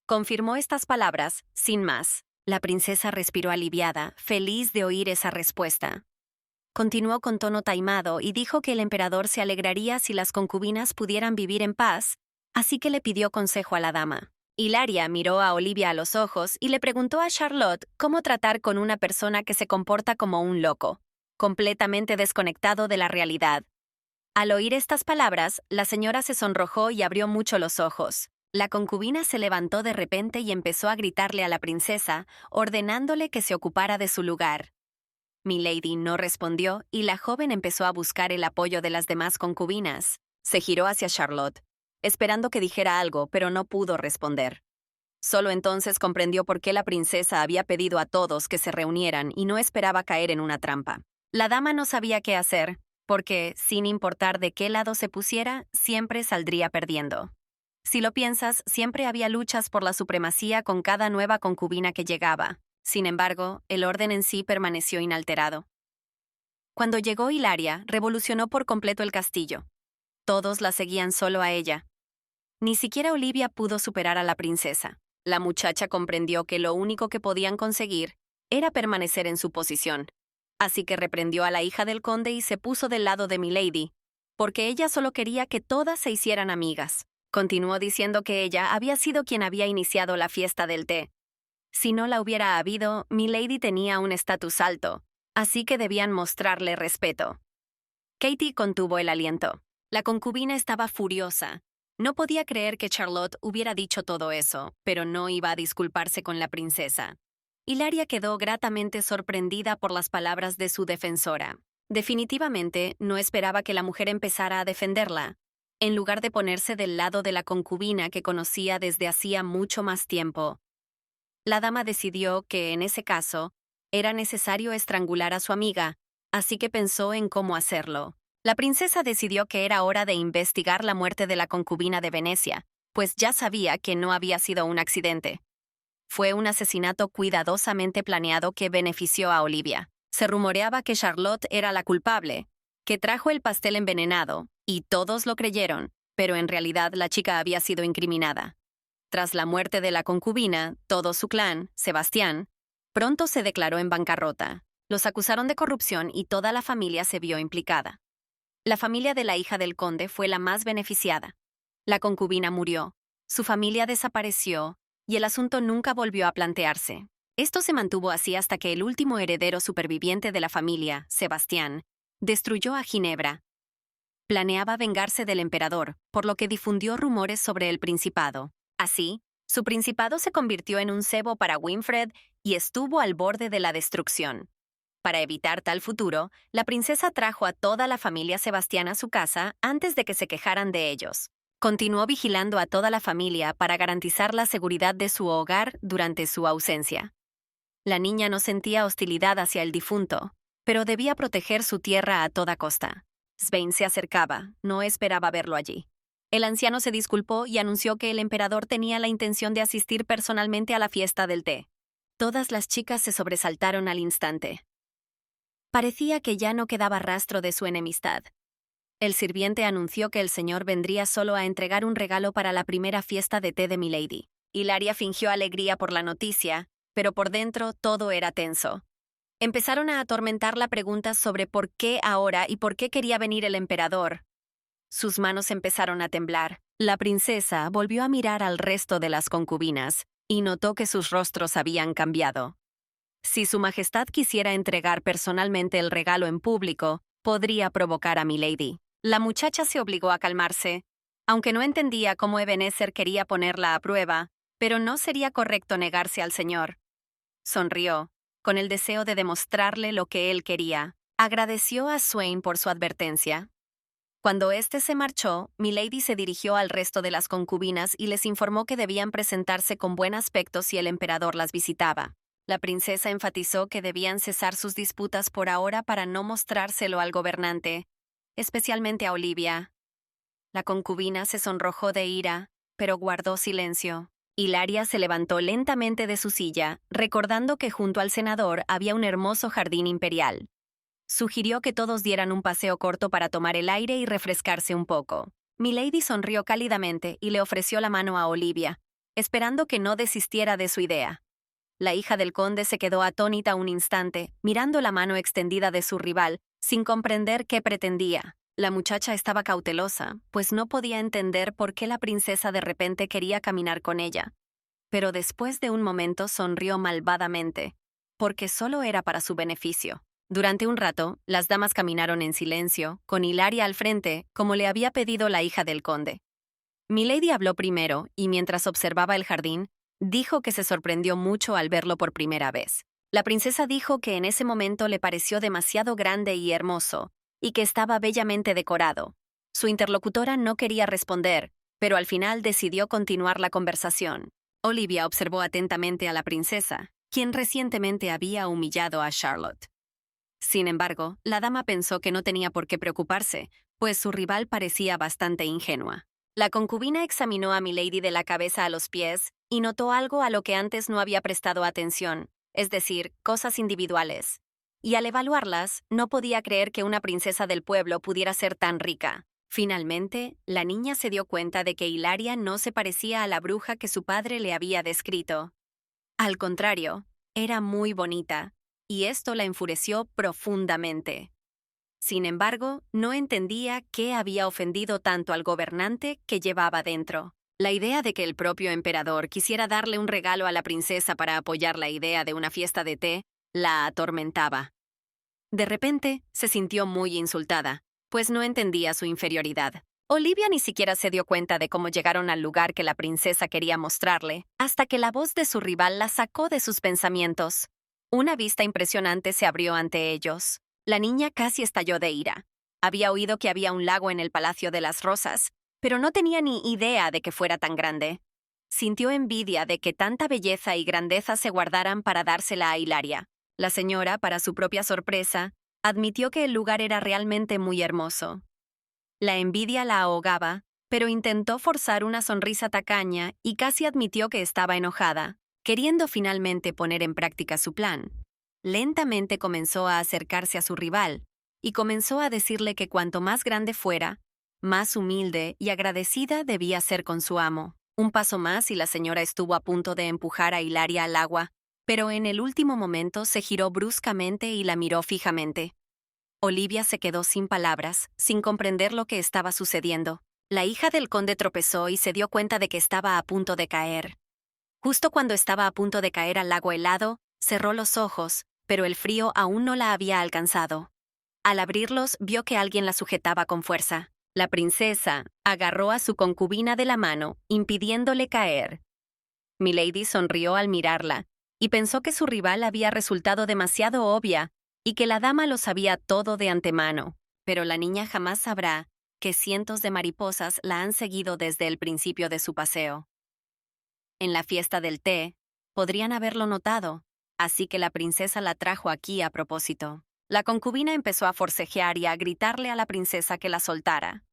Confirmó estas palabras, sin más. La princesa respiró aliviada, feliz de oír esa respuesta. Continuó con tono taimado y dijo que el emperador se alegraría si las concubinas pudieran vivir en paz, así que le pidió consejo a la dama. Hilaria miró a Olivia a los ojos y le preguntó a Charlotte cómo tratar con una persona que se comporta como un loco, completamente desconectado de la realidad. Al oír estas palabras, la señora se sonrojó y abrió mucho los ojos. La concubina se levantó de repente y empezó a gritarle a la princesa, ordenándole que se ocupara de su lugar. Milady no respondió y la joven empezó a buscar el apoyo de las demás concubinas. Se giró hacia Charlotte, esperando que dijera algo, pero no pudo responder. Solo entonces comprendió por qué la princesa había pedido a todos que se reunieran y no esperaba caer en una trampa. La dama no sabía qué hacer, porque, sin importar de qué lado se pusiera, siempre saldría perdiendo. Si lo piensas, siempre había luchas por la supremacía con cada nueva concubina que llegaba. Sin embargo, el orden en sí permaneció inalterado. Cuando llegó Hilaria, revolucionó por completo el castillo. Todos la seguían solo a ella. Ni siquiera Olivia pudo superar a la princesa. La muchacha comprendió que lo único que podían conseguir era permanecer en su posición. Así que reprendió a la hija del conde y se puso del lado de Milady, porque ella solo quería que todas se hicieran amigas. Continuó diciendo que ella había sido quien había iniciado la fiesta del té. Si no la hubiera habido, Milady tenía un estatus alto, así que debían mostrarle respeto. Katie contuvo el aliento. La concubina estaba furiosa. No podía creer que Charlotte hubiera dicho todo eso, pero no iba a disculparse con la princesa. Hilaria quedó gratamente sorprendida por las palabras de su defensora. Definitivamente no esperaba que la mujer empezara a defenderla, en lugar de ponerse del lado de la concubina que conocía desde hacía mucho más tiempo. La dama decidió que, en ese caso, era necesario estrangular a su amiga, así que pensó en cómo hacerlo. La princesa decidió que era hora de investigar la muerte de la concubina de Venecia, pues ya sabía que no había sido un accidente. Fue un asesinato cuidadosamente planeado que benefició a Olivia. Se rumoreaba que Charlotte era la culpable, que trajo el pastel envenenado, y todos lo creyeron, pero en realidad la chica había sido incriminada. Tras la muerte de la concubina, todo su clan, Sebastián, pronto se declaró en bancarrota. Los acusaron de corrupción y toda la familia se vio implicada. La familia de la hija del conde fue la más beneficiada. La concubina murió, su familia desapareció, y el asunto nunca volvió a plantearse. Esto se mantuvo así hasta que el último heredero superviviente de la familia, Sebastián, destruyó a Ginebra. Planeaba vengarse del emperador, por lo que difundió rumores sobre el principado. Así, su principado se convirtió en un cebo para Winfred y estuvo al borde de la destrucción. Para evitar tal futuro, la princesa trajo a toda la familia Sebastián a su casa antes de que se quejaran de ellos. Continuó vigilando a toda la familia para garantizar la seguridad de su hogar durante su ausencia. La niña no sentía hostilidad hacia el difunto, pero debía proteger su tierra a toda costa. Svein se acercaba, no esperaba verlo allí. El anciano se disculpó y anunció que el emperador tenía la intención de asistir personalmente a la fiesta del té. Todas las chicas se sobresaltaron al instante. Parecía que ya no quedaba rastro de su enemistad. El sirviente anunció que el señor vendría solo a entregar un regalo para la primera fiesta de té de Milady. Hilaria fingió alegría por la noticia, pero por dentro todo era tenso. Empezaron a atormentarla preguntas sobre por qué ahora y por qué quería venir el emperador. Sus manos empezaron a temblar. La princesa volvió a mirar al resto de las concubinas y notó que sus rostros habían cambiado. Si su majestad quisiera entregar personalmente el regalo en público, podría provocar a Milady. La muchacha se obligó a calmarse, aunque no entendía cómo Ebenezer quería ponerla a prueba, pero no sería correcto negarse al señor. Sonrió, con el deseo de demostrarle lo que él quería. Agradeció a Swain por su advertencia. Cuando éste se marchó, Milady se dirigió al resto de las concubinas y les informó que debían presentarse con buen aspecto si el emperador las visitaba. La princesa enfatizó que debían cesar sus disputas por ahora para no mostrárselo al gobernante, especialmente a Olivia. La concubina se sonrojó de ira, pero guardó silencio. Hilaria se levantó lentamente de su silla, recordando que junto al senador había un hermoso jardín imperial. Sugirió que todos dieran un paseo corto para tomar el aire y refrescarse un poco. Milady sonrió cálidamente y le ofreció la mano a Olivia, esperando que no desistiera de su idea. La hija del conde se quedó atónita un instante, mirando la mano extendida de su rival, sin comprender qué pretendía. La muchacha estaba cautelosa, pues no podía entender por qué la princesa de repente quería caminar con ella. Pero después de un momento sonrió malvadamente, porque solo era para su beneficio. Durante un rato, las damas caminaron en silencio, con Hilaria al frente, como le había pedido la hija del conde. Milady habló primero, y mientras observaba el jardín, dijo que se sorprendió mucho al verlo por primera vez. La princesa dijo que en ese momento le pareció demasiado grande y hermoso, y que estaba bellamente decorado. Su interlocutora no quería responder, pero al final decidió continuar la conversación. Olivia observó atentamente a la princesa, quien recientemente había humillado a Charlotte. Sin embargo, la dama pensó que no tenía por qué preocuparse, pues su rival parecía bastante ingenua. La concubina examinó a Milady de la cabeza a los pies y notó algo a lo que antes no había prestado atención, es decir, cosas individuales. Y al evaluarlas, no podía creer que una princesa del pueblo pudiera ser tan rica. Finalmente, la niña se dio cuenta de que Hilaria no se parecía a la bruja que su padre le había descrito. Al contrario, era muy bonita, y esto la enfureció profundamente. Sin embargo, no entendía qué había ofendido tanto al gobernante que llevaba dentro. La idea de que el propio emperador quisiera darle un regalo a la princesa para apoyar la idea de una fiesta de té la atormentaba. De repente, se sintió muy insultada, pues no entendía su inferioridad. Olivia ni siquiera se dio cuenta de cómo llegaron al lugar que la princesa quería mostrarle, hasta que la voz de su rival la sacó de sus pensamientos. Una vista impresionante se abrió ante ellos. La niña casi estalló de ira. Había oído que había un lago en el Palacio de las Rosas, pero no tenía ni idea de que fuera tan grande. Sintió envidia de que tanta belleza y grandeza se guardaran para dársela a Hilaria. La señora, para su propia sorpresa, admitió que el lugar era realmente muy hermoso. La envidia la ahogaba, pero intentó forzar una sonrisa tacaña y casi admitió que estaba enojada, queriendo finalmente poner en práctica su plan. Lentamente comenzó a acercarse a su rival, y comenzó a decirle que cuanto más grande fuera, más humilde y agradecida debía ser con su amo. Un paso más y la señora estuvo a punto de empujar a Hilaria al agua, pero en el último momento se giró bruscamente y la miró fijamente. Olivia se quedó sin palabras, sin comprender lo que estaba sucediendo. La hija del conde tropezó y se dio cuenta de que estaba a punto de caer. Justo cuando estaba a punto de caer al lago helado, cerró los ojos, pero el frío aún no la había alcanzado. Al abrirlos, vio que alguien la sujetaba con fuerza. La princesa agarró a su concubina de la mano, impidiéndole caer. Milady sonrió al mirarla, y pensó que su rival había resultado demasiado obvia, y que la dama lo sabía todo de antemano. Pero la niña jamás sabrá que cientos de mariposas la han seguido desde el principio de su paseo. En la fiesta del té, podrían haberlo notado, así que la princesa la trajo aquí a propósito. La concubina empezó a forcejear y a gritarle a la princesa que la soltara.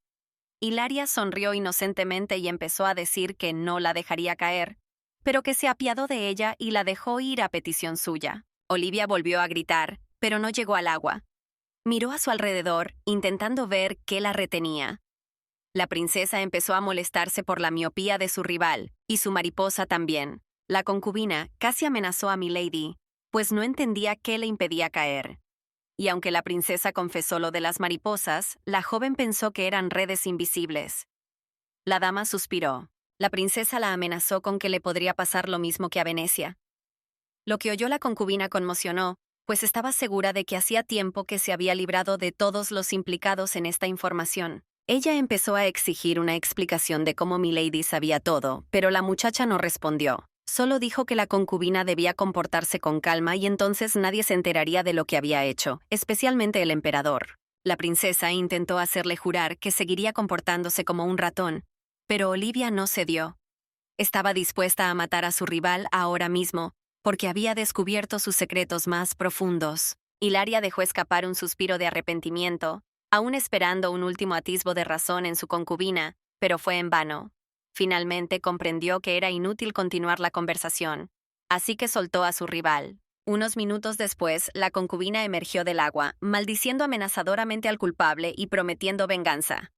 Hilaria sonrió inocentemente y empezó a decir que no la dejaría caer, pero que se apiadó de ella y la dejó ir a petición suya. Olivia volvió a gritar, pero no llegó al agua. Miró a su alrededor, intentando ver qué la retenía. La princesa empezó a molestarse por la miopía de su rival, y su mariposa también. La concubina casi amenazó a Milady, pues no entendía qué le impedía caer. Y aunque la princesa confesó lo de las mariposas, la joven pensó que eran redes invisibles. La dama suspiró. La princesa la amenazó con que le podría pasar lo mismo que a Venecia. Lo que oyó la concubina conmocionó, pues estaba segura de que hacía tiempo que se había librado de todos los implicados en esta información. Ella empezó a exigir una explicación de cómo Milady sabía todo, pero la muchacha no respondió. Solo dijo que la concubina debía comportarse con calma y entonces nadie se enteraría de lo que había hecho, especialmente el emperador. La princesa intentó hacerle jurar que seguiría comportándose como un ratón, pero Olivia no cedió. Estaba dispuesta a matar a su rival ahora mismo, porque había descubierto sus secretos más profundos. Hilaria dejó escapar un suspiro de arrepentimiento, aún esperando un último atisbo de razón en su concubina, pero fue en vano. Finalmente comprendió que era inútil continuar la conversación, así que soltó a su rival. Unos minutos después, la concubina emergió del agua, maldiciendo amenazadoramente al culpable y prometiendo venganza.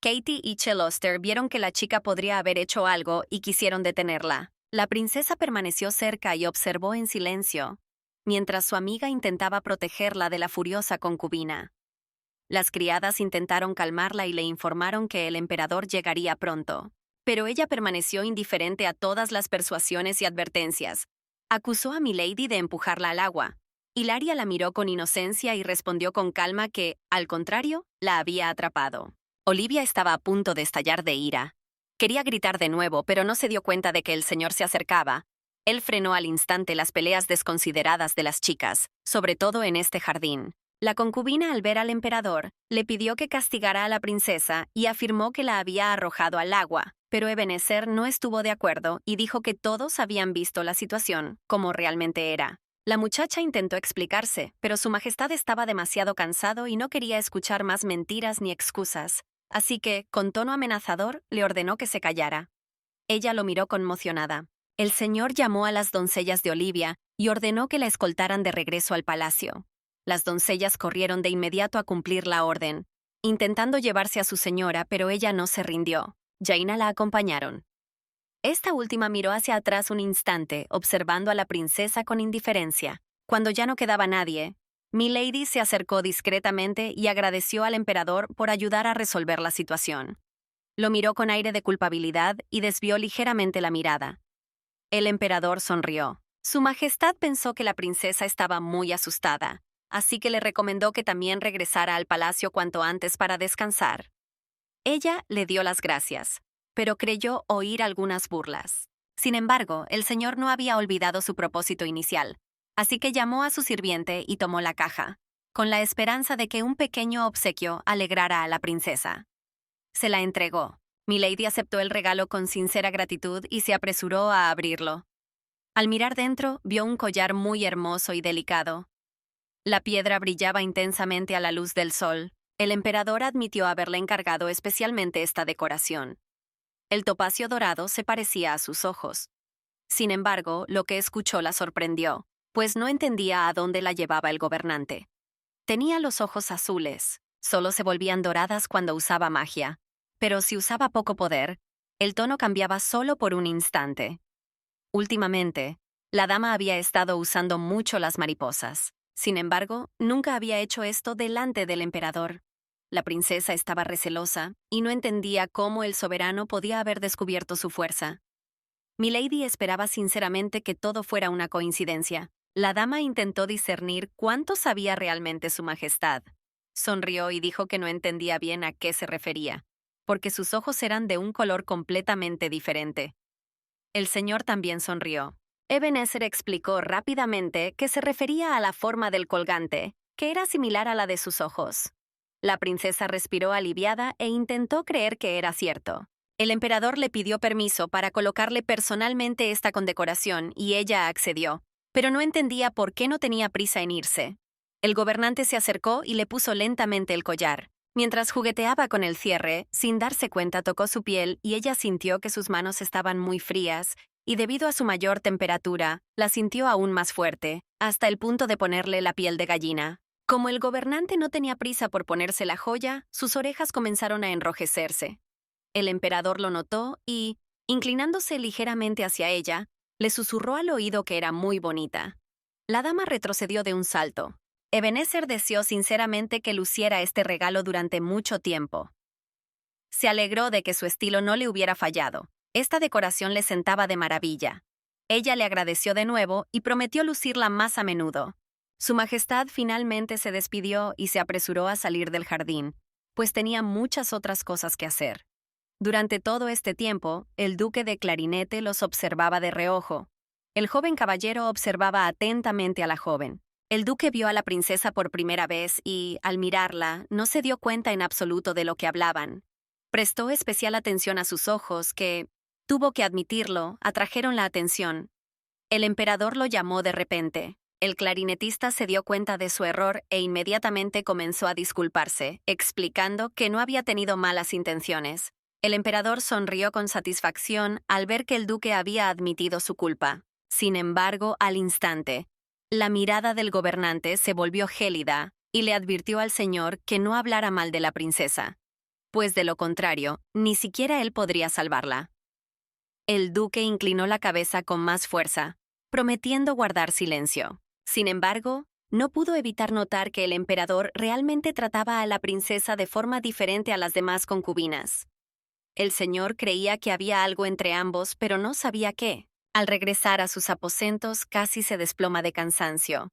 Katie y Cheloster vieron que la chica podría haber hecho algo y quisieron detenerla. La princesa permaneció cerca y observó en silencio, mientras su amiga intentaba protegerla de la furiosa concubina. Las criadas intentaron calmarla y le informaron que el emperador llegaría pronto. Pero ella permaneció indiferente a todas las persuasiones y advertencias. Acusó a Milady de empujarla al agua. Hilaria la miró con inocencia y respondió con calma que, al contrario, la había atrapado. Olivia estaba a punto de estallar de ira. Quería gritar de nuevo, pero no se dio cuenta de que el señor se acercaba, Él frenó al instante las peleas desconsideradas de las chicas, sobre todo en este jardín. La concubina, al ver al emperador, le pidió que castigara a la princesa y afirmó que la había arrojado al agua, pero Ebenezer no estuvo de acuerdo y dijo que todos habían visto la situación como realmente era. La muchacha intentó explicarse, pero su majestad estaba demasiado cansado y no quería escuchar más mentiras ni excusas, así que, con tono amenazador, le ordenó que se callara. Ella lo miró conmocionada. El señor llamó a las doncellas de Olivia y ordenó que la escoltaran de regreso al palacio. Las doncellas corrieron de inmediato a cumplir la orden, intentando llevarse a su señora, pero ella no se rindió. Jaina la acompañaron. Esta última miró hacia atrás un instante, observando a la princesa con indiferencia. Cuando ya no quedaba nadie, Milady se acercó discretamente y agradeció al emperador por ayudar a resolver la situación. Lo miró con aire de culpabilidad y desvió ligeramente la mirada. El emperador sonrió. Su majestad pensó que la princesa estaba muy asustada, así que le recomendó que también regresara al palacio cuanto antes para descansar. Ella le dio las gracias, pero creyó oír algunas burlas. Sin embargo, el señor no había olvidado su propósito inicial, así que llamó a su sirviente y tomó la caja, con la esperanza de que un pequeño obsequio alegrara a la princesa. Se la entregó. Milady aceptó el regalo con sincera gratitud y se apresuró a abrirlo. Al mirar dentro, vio un collar muy hermoso y delicado. La piedra brillaba intensamente a la luz del sol. El emperador admitió haberle encargado especialmente esta decoración. El topacio dorado se parecía a sus ojos. Sin embargo, lo que escuchó la sorprendió, pues no entendía a dónde la llevaba el gobernante. Tenía los ojos azules, solo se volvían doradas cuando usaba magia, pero si usaba poco poder, el tono cambiaba solo por un instante. Últimamente, la dama había estado usando mucho las mariposas. Sin embargo, nunca había hecho esto delante del emperador. La princesa estaba recelosa y no entendía cómo el soberano podía haber descubierto su fuerza. Milady esperaba sinceramente que todo fuera una coincidencia. La dama intentó discernir cuánto sabía realmente su majestad. Sonrió y dijo que no entendía bien a qué se refería, porque sus ojos eran de un color completamente diferente. El señor también sonrió. Ebenezer explicó rápidamente que se refería a la forma del colgante, que era similar a la de sus ojos. La princesa respiró aliviada e intentó creer que era cierto. El emperador le pidió permiso para colocarle personalmente esta condecoración y ella accedió, pero no entendía por qué no tenía prisa en irse. El gobernante se acercó y le puso lentamente el collar. Mientras jugueteaba con el cierre, sin darse cuenta tocó su piel y ella sintió que sus manos estaban muy frías y debido a su mayor temperatura, la sintió aún más fuerte, hasta el punto de ponerle la piel de gallina. Como el gobernante no tenía prisa por ponerse la joya, sus orejas comenzaron a enrojecerse. El emperador lo notó y, inclinándose ligeramente hacia ella, le susurró al oído que era muy bonita. La dama retrocedió de un salto. Ebenezer deseó sinceramente que luciera este regalo durante mucho tiempo. Se alegró de que su estilo no le hubiera fallado. Esta decoración le sentaba de maravilla. Ella le agradeció de nuevo y prometió lucirla más a menudo. Su majestad finalmente se despidió y se apresuró a salir del jardín, pues tenía muchas otras cosas que hacer. Durante todo este tiempo, el duque de Clarinete los observaba de reojo. El joven caballero observaba atentamente a la joven. El duque vio a la princesa por primera vez y, al mirarla, no se dio cuenta en absoluto de lo que hablaban. Prestó especial atención a sus ojos que, tuvo que admitirlo, atrajeron la atención. El emperador lo llamó de repente. El clarinetista se dio cuenta de su error e inmediatamente comenzó a disculparse, explicando que no había tenido malas intenciones. El emperador sonrió con satisfacción al ver que el duque había admitido su culpa. Sin embargo, al instante, la mirada del gobernante se volvió gélida y le advirtió al señor que no hablara mal de la princesa, pues de lo contrario, ni siquiera él podría salvarla. El duque inclinó la cabeza con más fuerza, prometiendo guardar silencio. Sin embargo, no pudo evitar notar que el emperador realmente trataba a la princesa de forma diferente a las demás concubinas. El señor creía que había algo entre ambos, pero no sabía qué. Al regresar a sus aposentos, casi se desploma de cansancio.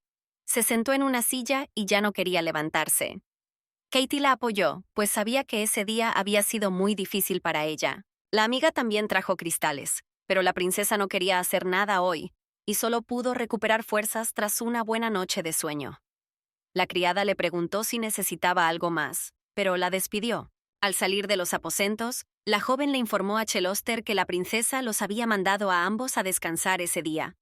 Se sentó en una silla y ya no quería levantarse. Katie la apoyó, pues sabía que ese día había sido muy difícil para ella. La amiga también trajo cristales, pero la princesa no quería hacer nada hoy, y solo pudo recuperar fuerzas tras una buena noche de sueño. La criada le preguntó si necesitaba algo más, pero la despidió. Al salir de los aposentos, la joven le informó a Cheloster que la princesa los había mandado a ambos a descansar ese día.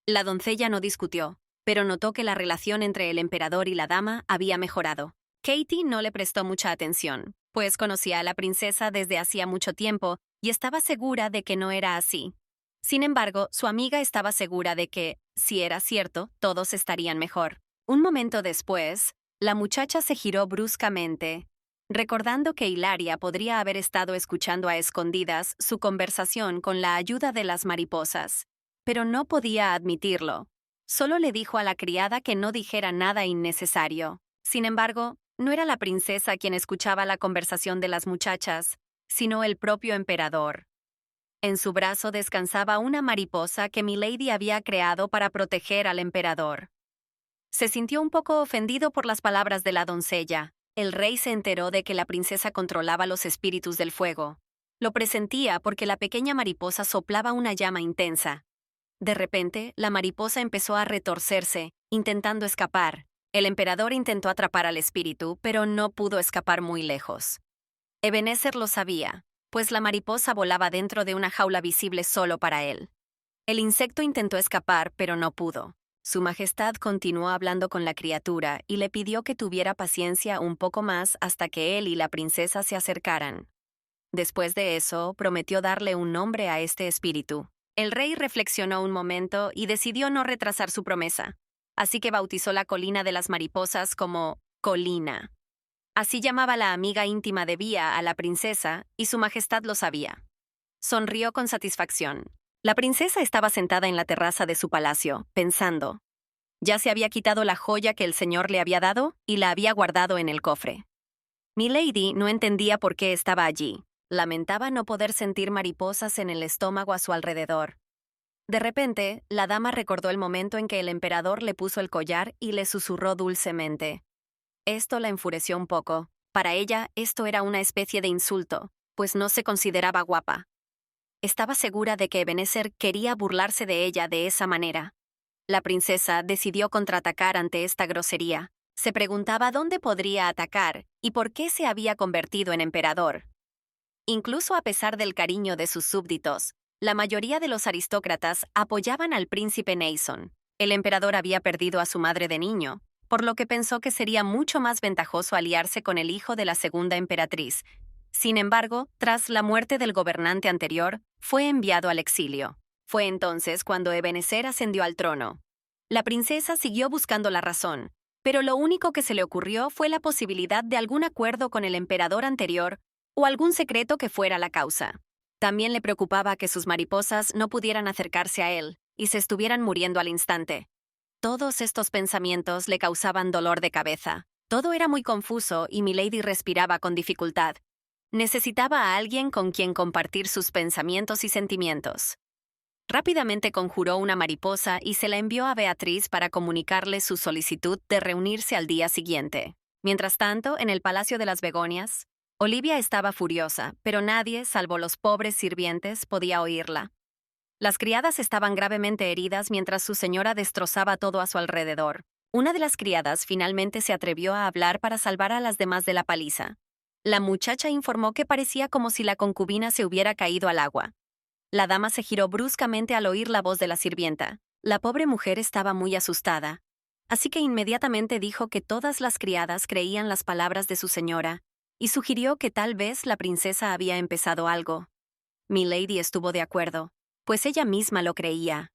La doncella no discutió, pero notó que la relación entre el emperador y la dama había mejorado. Katie no le prestó mucha atención, pues conocía a la princesa desde hacía mucho tiempo y estaba segura de que no era así. Sin embargo, su amiga estaba segura de que, si era cierto, todos estarían mejor. Un momento después, la muchacha se giró bruscamente, recordando que Hilaria podría haber estado escuchando a escondidas su conversación con la ayuda de las mariposas, pero no podía admitirlo. Solo le dijo a la criada que no dijera nada innecesario. Sin embargo, no era la princesa quien escuchaba la conversación de las muchachas, sino el propio emperador. En su brazo descansaba una mariposa que Milady había creado para proteger al emperador. Se sintió un poco ofendido por las palabras de la doncella. El rey se enteró de que la princesa controlaba los espíritus del fuego. Lo presentía porque la pequeña mariposa soplaba una llama intensa. De repente, la mariposa empezó a retorcerse, intentando escapar. El emperador intentó atrapar al espíritu, pero no pudo escapar muy lejos. Ebenezer lo sabía, pues la mariposa volaba dentro de una jaula visible solo para él. El insecto intentó escapar, pero no pudo. Su Majestad continuó hablando con la criatura y le pidió que tuviera paciencia un poco más hasta que él y la princesa se acercaran. Después de eso, prometió darle un nombre a este espíritu. El rey reflexionó un momento y decidió no retrasar su promesa, así que bautizó la colina de las mariposas como Colina. Así llamaba la amiga íntima de Vía a la princesa, y su majestad lo sabía. Sonrió con satisfacción. La princesa estaba sentada en la terraza de su palacio, pensando. Ya se había quitado la joya que el señor le había dado y la había guardado en el cofre. Milady no entendía por qué estaba allí. Lamentaba no poder sentir mariposas en el estómago a su alrededor. De repente, la dama recordó el momento en que el emperador le puso el collar y le susurró dulcemente. Esto la enfureció un poco. Para ella, esto era una especie de insulto, pues no se consideraba guapa. Estaba segura de que Ebenezer quería burlarse de ella de esa manera. La princesa decidió contraatacar ante esta grosería. Se preguntaba dónde podría atacar y por qué se había convertido en emperador. Incluso a pesar del cariño de sus súbditos, la mayoría de los aristócratas apoyaban al príncipe Nason. El emperador había perdido a su madre de niño, por lo que pensó que sería mucho más ventajoso aliarse con el hijo de la segunda emperatriz. Sin embargo, tras la muerte del gobernante anterior, fue enviado al exilio. Fue entonces cuando Ebenezer ascendió al trono. La princesa siguió buscando la razón, pero lo único que se le ocurrió fue la posibilidad de algún acuerdo con el emperador anterior o algún secreto que fuera la causa. También le preocupaba que sus mariposas no pudieran acercarse a él y se estuvieran muriendo al instante. Todos estos pensamientos le causaban dolor de cabeza. Todo era muy confuso y Milady respiraba con dificultad. Necesitaba a alguien con quien compartir sus pensamientos y sentimientos. Rápidamente conjuró una mariposa y se la envió a Beatriz para comunicarle su solicitud de reunirse al día siguiente. Mientras tanto, en el Palacio de las Begonias, Olivia estaba furiosa, pero nadie, salvo los pobres sirvientes, podía oírla. Las criadas estaban gravemente heridas mientras su señora destrozaba todo a su alrededor. Una de las criadas finalmente se atrevió a hablar para salvar a las demás de la paliza. La muchacha informó que parecía como si la concubina se hubiera caído al agua. La dama se giró bruscamente al oír la voz de la sirvienta. La pobre mujer estaba muy asustada, así que inmediatamente dijo que todas las criadas creían las palabras de su señora y sugirió que tal vez la princesa había empezado algo. Milady estuvo de acuerdo, pues ella misma lo creía.